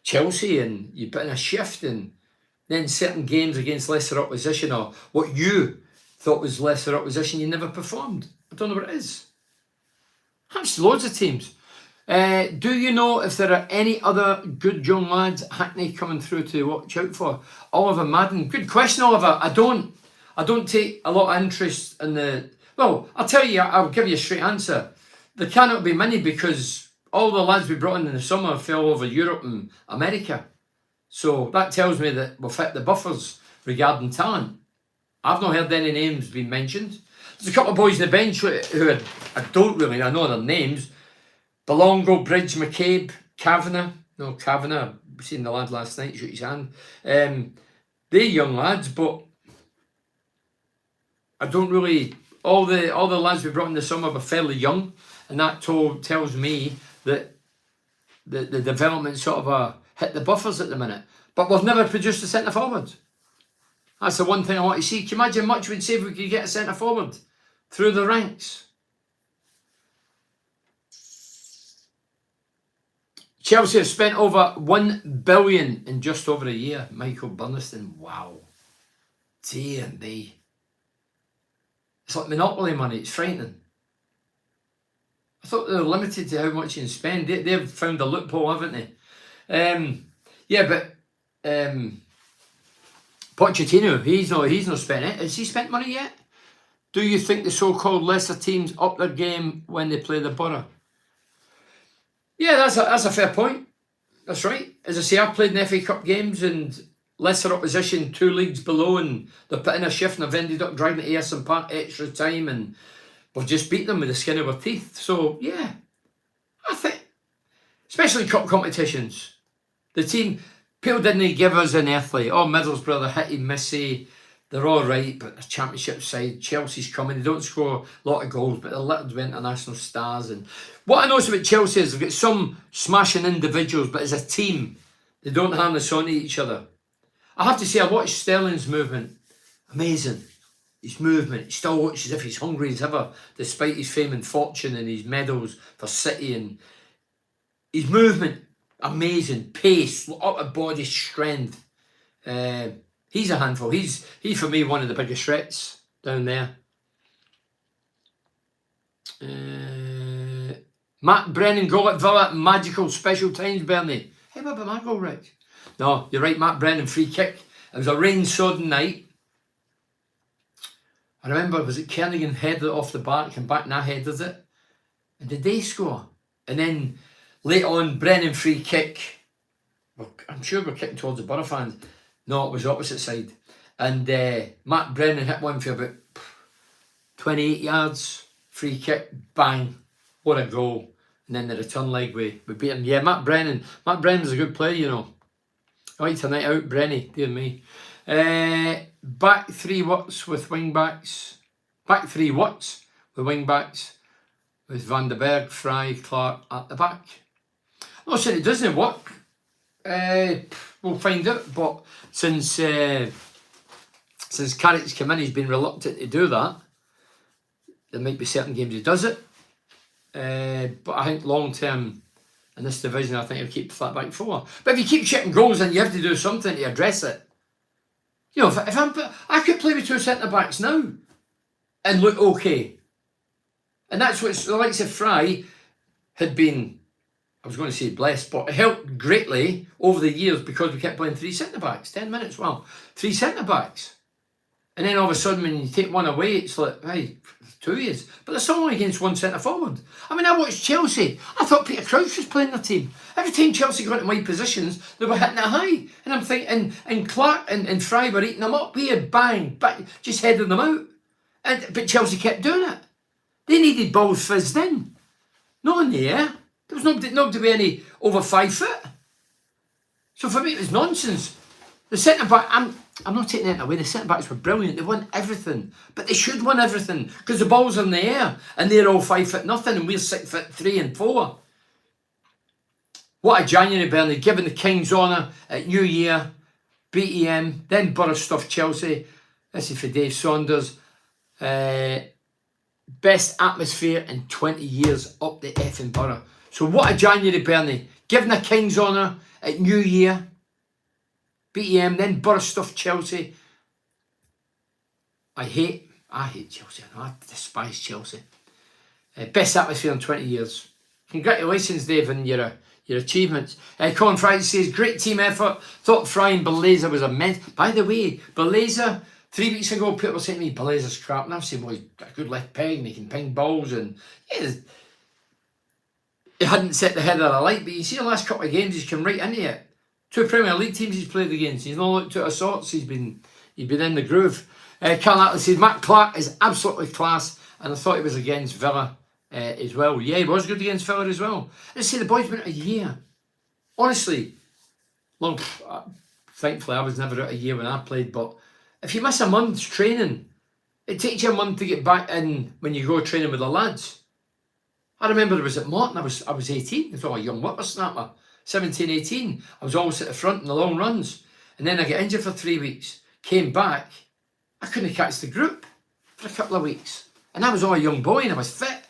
Chelsea and you put in a shift, and then certain games against lesser opposition or what you thought was lesser opposition, you never performed. I don't know what it is. That's loads of teams. Do you know if there are any other good young lads at Hackney coming through to watch out for? Oliver Madden. Good question, Oliver. I don't take a lot of interest in the... Well, I'll tell you, I'll give you a straight answer. There cannot be many because all the lads we brought in the summer fell over Europe and America. So that tells me that we've hit the buffers regarding talent. I've not heard any names being mentioned. There's a couple of boys on the bench who I don't really, I know their names. Belongo, Bridge, McCabe, Kavanagh. No, Kavanagh, I've seen the lad last night shoot his hand. They're young lads, but I don't really... All the lads we brought in the summer were fairly young, and that tells me that the development sort of hit the buffers at the minute. But we've never produced a centre forward. That's the one thing I want to see. Can you imagine much we'd say if we could get a centre forward through the ranks? Chelsea have spent over £1 billion in just over a year. Michael Burniston, wow. D&D. It's like monopoly money, it's frightening. I thought they were limited to how much you can spend. They've found a loophole, haven't they? Yeah, but Pochettino, he's not spent it. Has he spent money yet? Do you think the so-called lesser teams up their game when they play the Borough? Yeah, that's a fair point. That's right. As I say, I've played in FA Cup games and lesser opposition 2 leagues below, and they're putting a shift and I've ended up driving to Ayers Park extra time and we've just beat them with the skin of our teeth. So, yeah, I think, especially cup competitions, the team, people didn't give us an earthly, Middlesbrough, they're hitty, missy, they're all right, but the championship side, Chelsea's coming, they don't score a lot of goals, but they're little international stars. And what I notice about Chelsea is they've got some smashing individuals, but as a team, they don't harness on to each other. I have to say, I watched Sterling's movement. Amazing. His movement. He still looks as if he's hungry as ever, despite his fame and fortune and his medals for City. And his movement, amazing. Pace, upper body strength. He's a handful. He's for me one of the biggest threats down there. Matt Brennan, goal at Villa, magical special times, Bernie. How about my goal, Rich? No, you're right, Matt Brennan, free kick. It was a rain-sodden night. I remember, was it Kernigan headed it off the bar, came back and I headed it. And did they score? And then late on, Brennan free kick. Well, I'm sure we're kicking towards the Borough fans. No, it was opposite side. And Matt Brennan hit one for about 28 yards. Free kick, bang. What a goal. And then the return leg, we beat him. Yeah, Matt Brennan's a good player, you know. Right, tonight out, Brenny, dear me. Back three what's with wing backs. Back three what's with wing backs. With Van der Berg, Fry, Clark at the back. I'm not saying it doesn't work. We'll find out. But since Carrick's come in, he's been reluctant to do that. There might be certain games he does it. But I think long term in this division, I think he'll keep flat back four. But if you keep chipping goals, then you have to do something to address it. You know, I could play with 2 centre backs now and look okay. And that's what the likes of Fry had been, I was going to say blessed, but it helped greatly over the years because we kept playing 3 centre backs, 10 minutes, well, 3 centre backs. And then all of a sudden when you take one away, it's like, hey, 2 years. But there's only against 1 centre forward. I mean, I watched Chelsea. I thought Peter Crouch was playing their team. Every time Chelsea got into wide positions, they were hitting it high. And I'm thinking, and Clark and Fry were eating them up here, bang, bang, just heading them out. But Chelsea kept doing it. They needed balls fizzed in. Not in the air. There was not to be any over 5 foot. So for me, it was nonsense. The centre back, I'm not taking it away. The centre backs were brilliant. They won everything, but they should win everything because the ball's are in the air and they're all 5 foot nothing, and we're 6 foot 3 and 4. What a January, Bernie! Given the King's honour at New Year, BTM, then Borough stuffed Chelsea. This is for Dave Saunders. best atmosphere in 20 years up the effing Borough. So what a January, Bernie. Giving a King's honour at New Year. BEM, then Borough stuff Chelsea. I hate Chelsea. I despise Chelsea. Best atmosphere in 20 years. Congratulations, Dave, on your achievements. Colin Friday says, great team effort. Thought Fry and Belazer was immense. By the way, Belazer, 3 weeks ago, people were saying to me, Belazer's crap. And I've said, well, he's got a good left peg and he can ping balls. And yeah, he hadn't set the header I like, but you see the last couple of games, he's come right into it. 2 Premier League teams he's played against. He's not looked out of sorts. He's been in the groove. Carl Atlas says, Matt Clark is absolutely class. And I thought he was against Villa as well. Yeah, he was good against Villa as well. I say the boy's been out a year. Honestly, thankfully I was never out a year when I played, but if you miss a month's training, it takes you a month to get back in when you go training with the lads. I remember I was at Morton, I was 18, I was all a young whippersnapper, 17, 18. I was always at the front in the long runs. And then I got injured for 3 weeks, came back, I couldn't catch the group for a couple of weeks. And I was all a young boy and I was fit.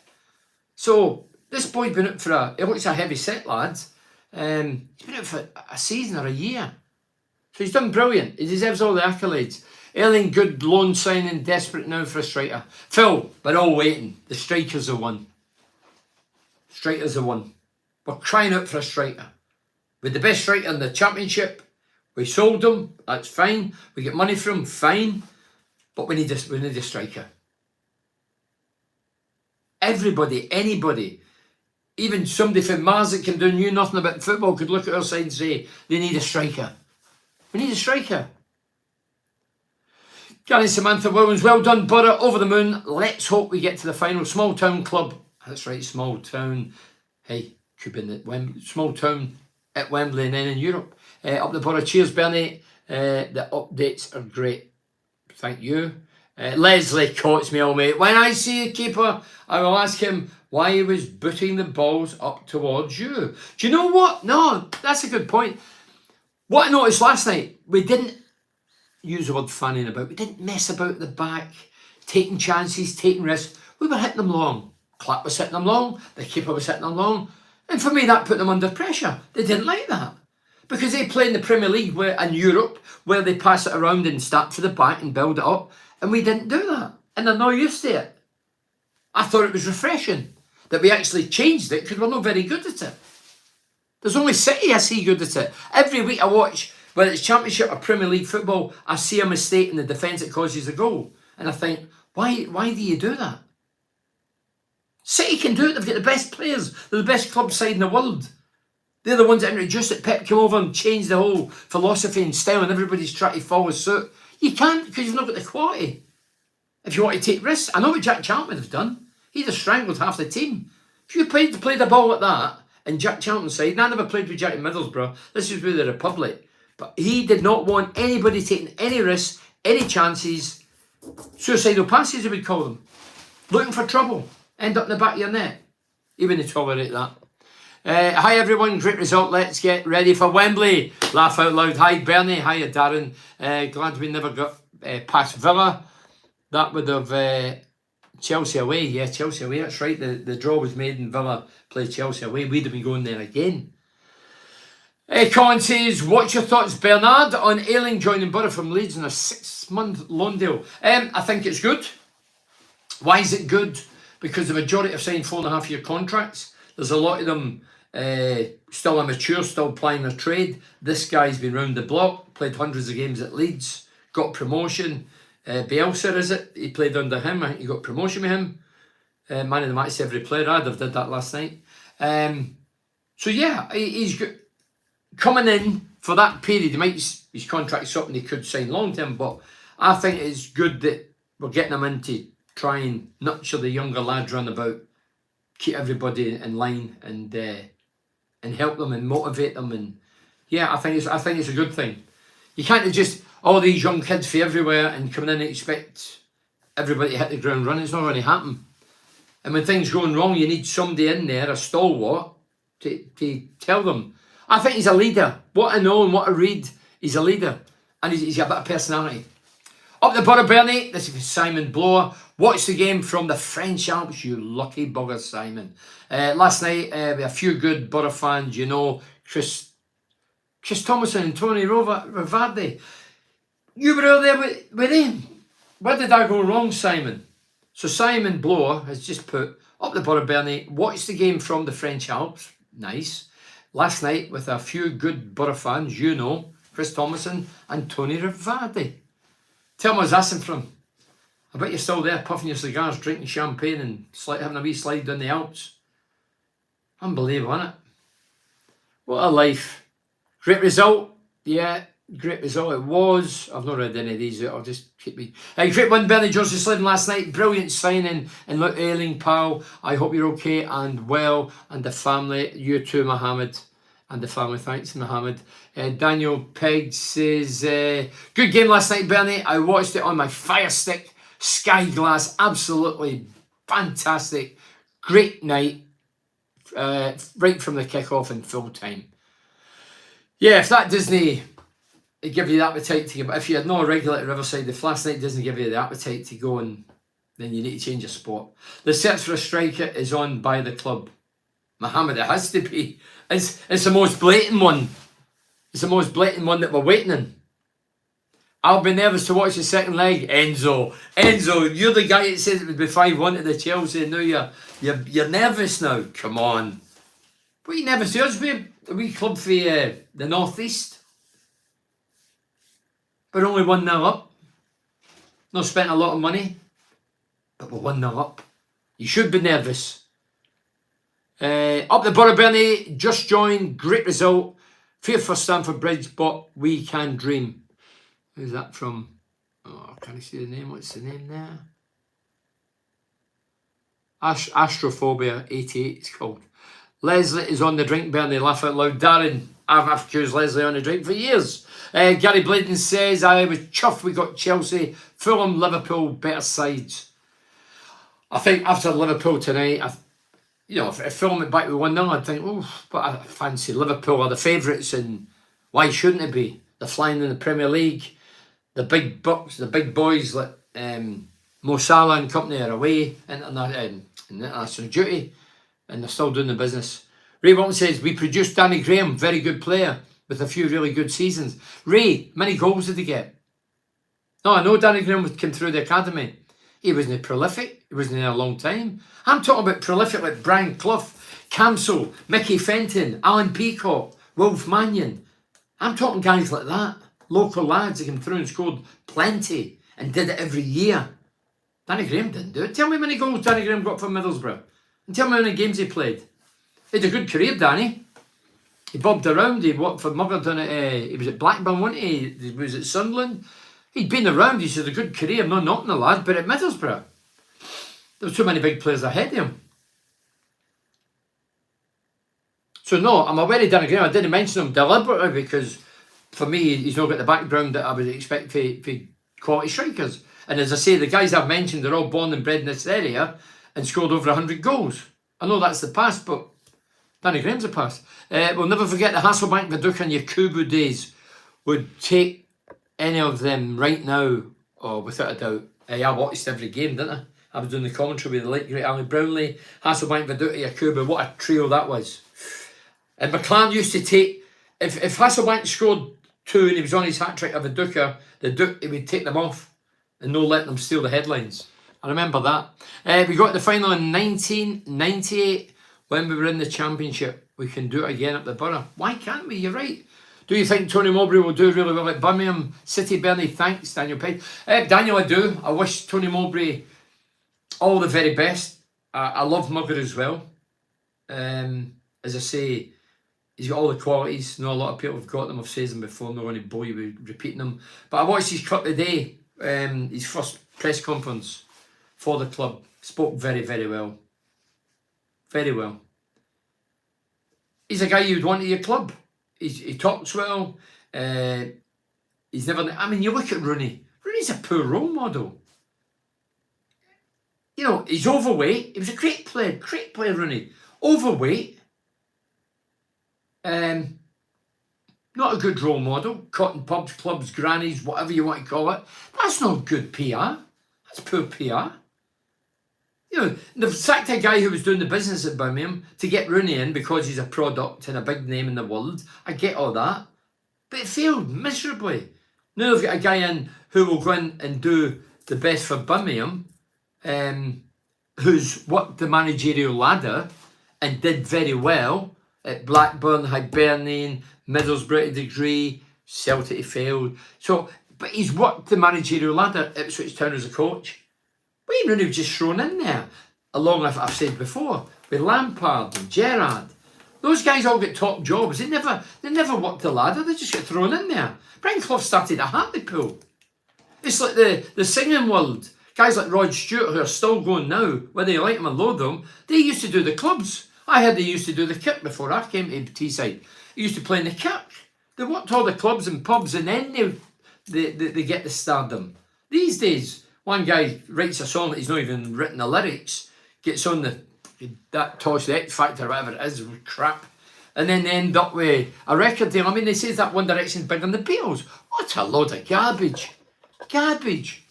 So this boy's been out for he looks a heavy set lad. He's been out for a season or a year. So he's done brilliant. He deserves all the accolades. Erling, good loan signing, desperate now for a striker. Phil, we're all waiting. The strikers are one. Strikers are one. We're crying out for a striker. With the best striker in the championship, we sold him, that's fine. We get money from him, fine. But we need a striker. Everybody, anybody, even somebody from Mars that can do knew nothing about football could look at our side and say, they need a striker. We need a striker. Gary Samantha Williams, well done, Borough, over the moon. Let's hope we get to the final. Small town club. That's right, small town. Hey, could be in the small town at Wembley and then in Europe. Up the Borough. Cheers, Bernie. The updates are great. Thank you. Leslie quotes me all, mate. When I see a keeper, I will ask him why he was booting the balls up towards you. Do you know what? No, that's a good point. What I noticed last night, we didn't use the word fanning about. We didn't mess about at the back, taking chances, taking risks. We were hitting them long. Clapp was hitting them long. The keeper was hitting them long. And for me, that put them under pressure. They didn't like that. Because they play in the Premier League and Europe, where they pass it around and start for the back and build it up. And we didn't do that. And they're not used to it. I thought it was refreshing that we actually changed it because we're not very good at it. There's only City I see good at it. Every week I watch, whether it's Championship or Premier League football, I see a mistake in the defence that causes a goal. And I think, why do you do that? City can do it. They've got the best players. They're the best club side in the world. They're the ones that introduced it. Pep came over and changed the whole philosophy and style and everybody's trying to follow suit. You can't because you've not got the quality. If you want to take risks, I know what Jack Charlton would have done. He'd have strangled half the team. If you played the ball like that, and Jack Charlton's side, and I never played with Jack in Middlesbrough, this is with the Republic, but he did not want anybody taking any risks, any chances, suicidal passes, we would call them. Looking for trouble, end up in the back of your net. He wouldn't tolerate that. Hi everyone, great result. Let's get ready for Wembley. Laugh out loud. Hi Bernie, hi Darren. Glad we never got past Villa. That would have Chelsea away. Yeah, Chelsea away. That's right. The draw was made and Villa played Chelsea away. We'd have been going there again. Colin says, what's your thoughts, Bernard, on Ayling joining Borough from Leeds on a 6-month loan deal? I think it's good. Why is it good? Because the majority have signed 4.5-year contracts. There's a lot of them still immature, still plying their trade. This guy's been round the block, played hundreds of games at Leeds, got promotion. Bielsa, is it? He played under him. I think he got promotion with him. Man of the match, every player. I'd have did that last night. So yeah, he's good. Coming in for that period. His contract's something he could sign long term, but I think it's good that we're getting him in to try and nurture the younger lads run about, keep everybody in line and help them and motivate them. And yeah, I think it's a good thing. You can't have just all these young kids for everywhere and coming in and expect everybody to hit the ground running. It's not going to happen. And when things going wrong, you need somebody in there, a stalwart, to tell them. I think he's a leader. What I know and what I read, he's a leader. And he's got a bit of personality. Up the Borough Bernie, this is Simon Blower. Watch the game from the French Alps, you lucky bugger, Simon. Last night, we had a few good Borough fans, you know, Chris Thomason and Tony Rivardi. You were all there with him. Where did I go wrong, Simon? So Simon Blower has just put, up the Borough Bernie, watch the game from the French Alps. Nice. Last night with a few good Borough fans, you know, Chris Thomason and Tony Rivardi. Tell me where's that's from. I bet you're still there puffing your cigars, drinking champagne and having a wee slide down the Alps. Unbelievable, isn't it? What a life. Great result. Yeah, great result it was. I've not read any of these. I'll just keep me. Great win, Bernie Joseph Slidden last night. Brilliant signing. And look, Ailing, pal. I hope you're okay and well. And the family. You too, Mohammed. And the family. Thanks, Mohammed. Daniel Pegg says, good game last night, Bernie. I watched it on my Fire Stick Sky Glass. Absolutely fantastic. Great night. Right from the kickoff and full time. Yeah, if that doesn't give you the appetite to go, if you had no regular at Riverside, if last night doesn't give you the appetite to go, and then you need to change your sport. The search for a striker is on by the club. Mohammed, it has to be. It's the most blatant one. It's the most blatant one that we're waiting on. I'll be nervous to watch the second leg. Enzo, you're the guy that said it would be 5-1 to the Chelsea. Now you're nervous now. Come on. What are you nervous to? Us, a wee club for the North East. We're only 1-0 up. Not spent a lot of money, but we're 1-0 up. You should be nervous. Up the Borough Bernie, just joined. Great result. Fear for Stamford Bridge, but we can dream. Who's that from? Oh, can I see the name? What's the name there? Astrophobia 88 it's called. Leslie is on the drink, Bernie. Laugh out loud. Darren, I've accused Leslie on the drink for years. Gary Bladen says, I was chuffed we got Chelsea, Fulham, Liverpool, better sides. I think after Liverpool tonight, if Fulham went back with 1-0, I'd think, but I fancy Liverpool are the favourites, and why shouldn't it be? They're flying in the Premier League. The big bucks, the big boys like Mo Salah and company are away in international duty, and they're still doing the business. Ray Walton says, we produced Danny Graham, very good player, with a few really good seasons. Ray, how many goals did he get? No, I know Danny Graham came through the academy. He wasn't prolific. He wasn't in a long time. I'm talking about prolific like Brian Clough, Camsell, Mickey Fenton, Alan Peacock, Wolf Mannion. I'm talking guys like that. Local lads that came through and scored plenty and did it every year. Danny Graham didn't do it. Tell me how many goals Danny Graham got for Middlesbrough. And tell me how many games he played. He had a good career, Danny. He bobbed around. He worked for Motherton. He was at Blackburn, wasn't he? He was at Sunderland. He'd been around. He's had a good career. I'm not knocking the lad, but at Middlesbrough, there were too many big players ahead of him. So no, I'm aware of Danny Graham. I didn't mention him deliberately because for me, he's not got the background that I would expect for quality strikers. And as I say, the guys I've mentioned are all born and bred in this area and scored over 100 goals. I know that's the past, but Danny Graham's the past. We'll never forget the Hasselbank, Viduka and Yakubu days. Would take any of them right now, without a doubt. I watched every game, didn't I? I was doing the commentary with the late great Ali Brownlee, Hasselbank, Viduka, Yakubu. What a trio that was. And McLaren used to take, if Hasselbank scored 2 and he was on his hat-trick of Viduka, he would take them off and no let them steal the headlines. I remember that. We got to the final in 1998 when we were in the Championship. We can do it again at the Borough. Why can't we? You're right. Do you think Tony Mowbray will do really well at Birmingham City, Bernie? Thanks, Daniel Pegg. Daniel, I do. I wish Tony Mowbray all the very best. I love Mugger as well. As I say, he's got all the qualities. I know a lot of people have got them. I've said them before. I'm not going to bore you with repeating them. But I watched his cut today. His first press conference for the club. Spoke very, very well. Very well. He's a guy you'd want at your club. He talks well. He's never... I mean, you look at Rooney. Rooney's a poor role model. You know, he's overweight. He was a great player, Rooney. Overweight. Not a good role model. Cotton pubs, clubs, grannies, whatever you want to call it. That's not good PR. That's poor PR. You know, they've sacked a guy who was doing the business at Birmingham to get Rooney in because he's a product and a big name in the world. I get all that. But it failed miserably. Now they've got a guy in who will go in and do the best for Birmingham, who's worked the managerial ladder and did very well at Blackburn, Hibernian, Middlesbrough to a degree, Celtic he failed. So, but he's worked the managerial ladder at Ipswich Town as a coach. Wayne Rooney was just thrown in there, along with I've said before, with Lampard and Gerrard. Those guys all get top jobs. They never worked the ladder. They just get thrown in there. Brian Clough started at Hartlepool. It's like the singing world. Guys like Rod Stewart, who are still going now, whether you like them or loathe them, they used to do the clubs. I heard they used to do the kit before I came to Teesside. They used to play in the kit. They worked all the clubs and pubs, and then they get the stardom. These days, one guy writes a song that he's not even written the lyrics, gets on that Toss the X Factor, whatever it is, crap, and then they end up with a record deal. I mean, they say that One Direction's bigger than the Beatles. What a load of garbage. Garbage.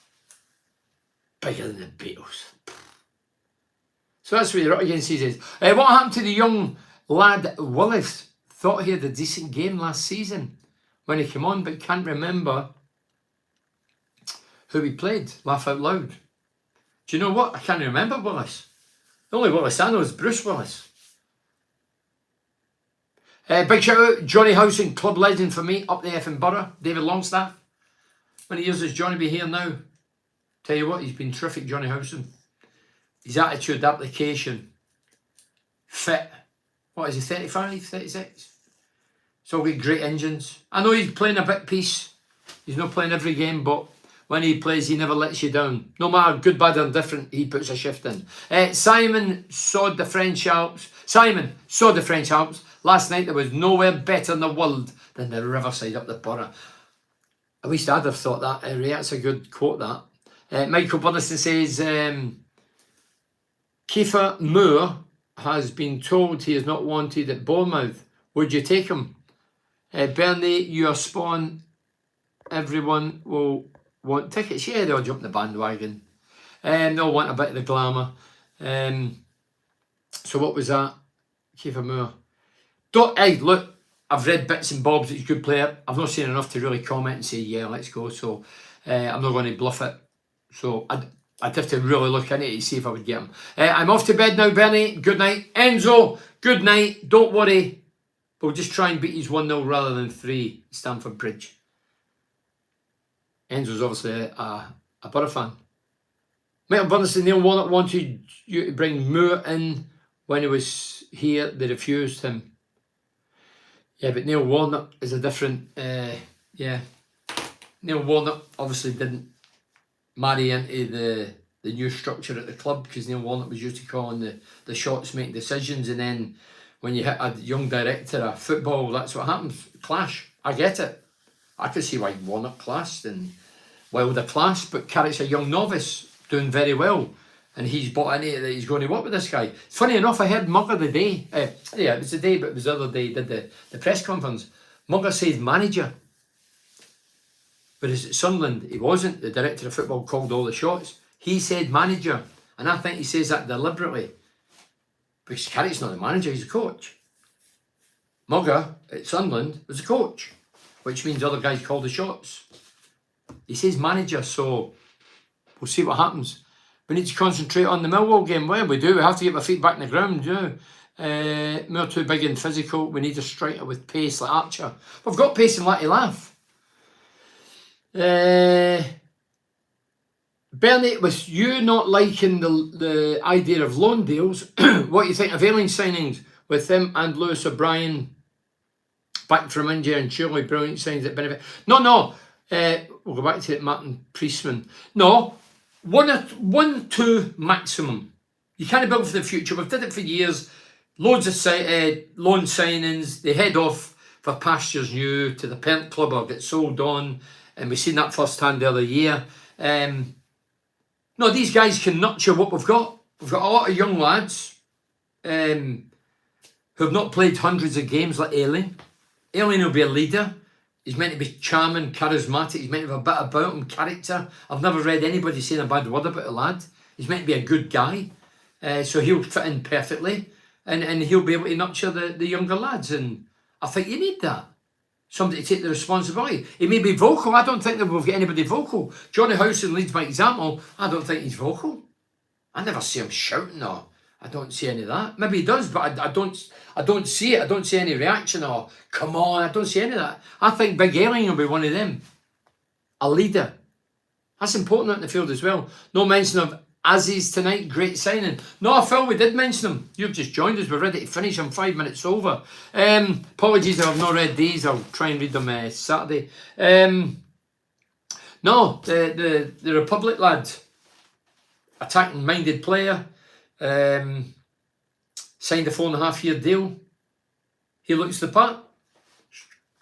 Bigger than the Beatles. So that's where you're up against these days. What happened to the young lad Willis? Thought he had a decent game last season when he came on, but can't remember who he played. Laugh out loud. Do you know what? I can't remember Willis. The only Willis I know is Bruce Willis. Big shout out, Johnny Howson, club legend for me, up the effing borough. David Longstaff. How many years has Johnny been here now? Tell you what, he's been terrific, Johnny Howson. His attitude, application, fit. What is he, 35, 36? He's all got great engines. I know he's playing a bit piece. He's not playing every game, but when he plays, he never lets you down. No matter good, bad, or different, he puts a shift in. Simon saw the French Alps. Last night there was nowhere better in the world than the riverside up the borough. At least I'd have thought that, Ray. That's a good quote, that. Michael Burniston says, Kiefer Moore has been told he is not wanted at Bournemouth. Would you take him? Bernie, you are spawn. Everyone will want tickets. Yeah, they'll jump the bandwagon. They'll want a bit of the glamour. So what was that? Kiefer Moore. Hey, look, I've read bits and bobs that he's a good player. I've not seen enough to really comment and say, yeah, let's go. So I'm not going to bluff it. So I'd have to really look into it to see if I would get him. I'm off to bed now, Bernie. Good night. Enzo, good night. Don't worry. We'll just try and beat his 1-0 rather than 3 at Stamford Bridge. Enzo's obviously a Borough fan. Michael Burniston, Neil Warnock wanted you to bring Moore in when he was here. They refused him. Yeah, but Neil Warnock is a different... Neil Warnock obviously didn't marry into the new structure at the club because Neil Warnock was used to calling the shots, making decisions, and then when you hit a young director of football, that's what happens. Clash. I get it. I could see why Warnock clashed and Wilder clashed, but Carrick's a young novice doing very well, and he's bought into it that he's going to work with this guy. Funny enough, I heard Mugger the day, it was the day, but it was the other day, he did the press conference. Mugger says manager. Whereas at Sunderland, he wasn't. The director of football called all the shots. He said manager, and I think he says that deliberately. Because Carrick's not the manager, he's a coach. Mugger at Sunderland was a coach, which means other guys call the shots. He says manager, so we'll see what happens. We need to concentrate on the Millwall game. Well, we do. We have to get our feet back in the ground, yeah. We're too big and physical. We need a striker with pace like Archer. We've got pace and Letty Laugh. Bernie, with you not liking the idea of loan deals, what do you think of Ailing signings with him and Lewis O'Brien back from India and surely brilliant signings that benefit? No. We'll go back to it, Martin Priestman. No, 1 2 maximum. You can't build for the future. We've did it for years. Loads of loan signings. They head off for pastures new to the parent club or get sold on. And we've seen that firsthand the other year. No, these guys can nurture what we've got. We've got a lot of young lads who have not played hundreds of games like Ailing. Alien will be a leader. He's meant to be charming, charismatic. He's meant to have a bit about him, character. I've never read anybody saying a bad word about the lad. He's meant to be a good guy. So he'll fit in perfectly. And he'll be able to nurture the younger lads. And I think you need that. Somebody to take the responsibility. He may be vocal. I don't think that we'll get anybody vocal. Johnny Howson leads by example. I don't think he's vocal. I never see him shouting or I don't see any of that. Maybe he does, but I don't see it. I don't see any reaction or come on. I don't see any of that. I think Big Alien will be one of them. A leader. That's important out in the field as well. No mention of Aziz tonight. Great signing. No, Phil, we did mention him. You've just joined us. We're ready to finish. I'm 5 minutes over. Apologies if I've not read these. I'll try and read them Saturday. No, the Republic lad. Attacking minded player. Signed a 4.5-year deal. He looks the part.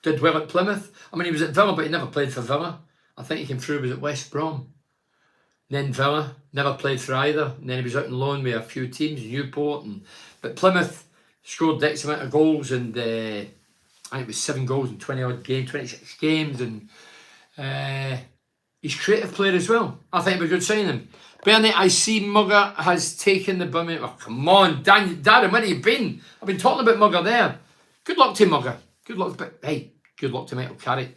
Did well at Plymouth. I mean, he was at Villa, but he never played for Villa. I think he came through, was at West Brom. Then Villa, never played for either. And then he was out on loan with a few teams, Newport. But Plymouth scored the X amount of goals, and I think it was 7 goals in 20 odd games, 26 games. And he's a creative player as well. I think it'd be a good signing. Bernie, I see Mugger has taken the Birmingham. Oh, come on, Darren, where have you been? I've been talking about Mugger there. Good luck to Mugger. Good luck, but hey, good luck to Michael Carrick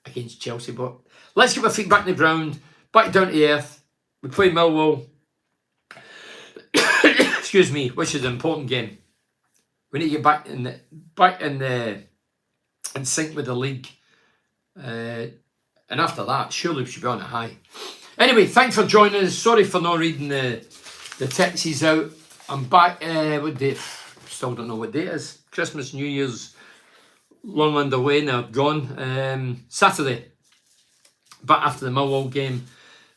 against Chelsea. But let's get our feet back in the ground, back down to earth. We play Millwall. Excuse me, which is an important game. We need to get back in sync with the league. And after that, surely we should be on a high. Anyway, thanks for joining us. Sorry for not reading the texts out. I'm back. What day? Still don't know what day it is. Christmas, New Year's, long underway now. Gone. Saturday. Back after the Millwall game.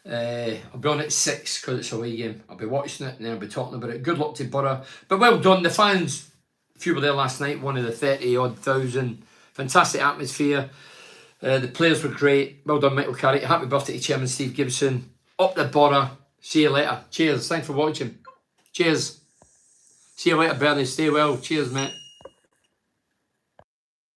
I'll be on at 6 because it's a away game. I'll be watching it and then I'll be talking about it. Good luck to Borough. But well done. The fans, a few were there last night. One of the 30-odd thousand. Fantastic atmosphere. The players were great. Well done, Michael Carrick. Happy birthday to Chairman Steve Gibson. Up the Borough. See you later. Cheers. Thanks for watching. Cheers. See you later, Bernie. Stay well. Cheers, mate.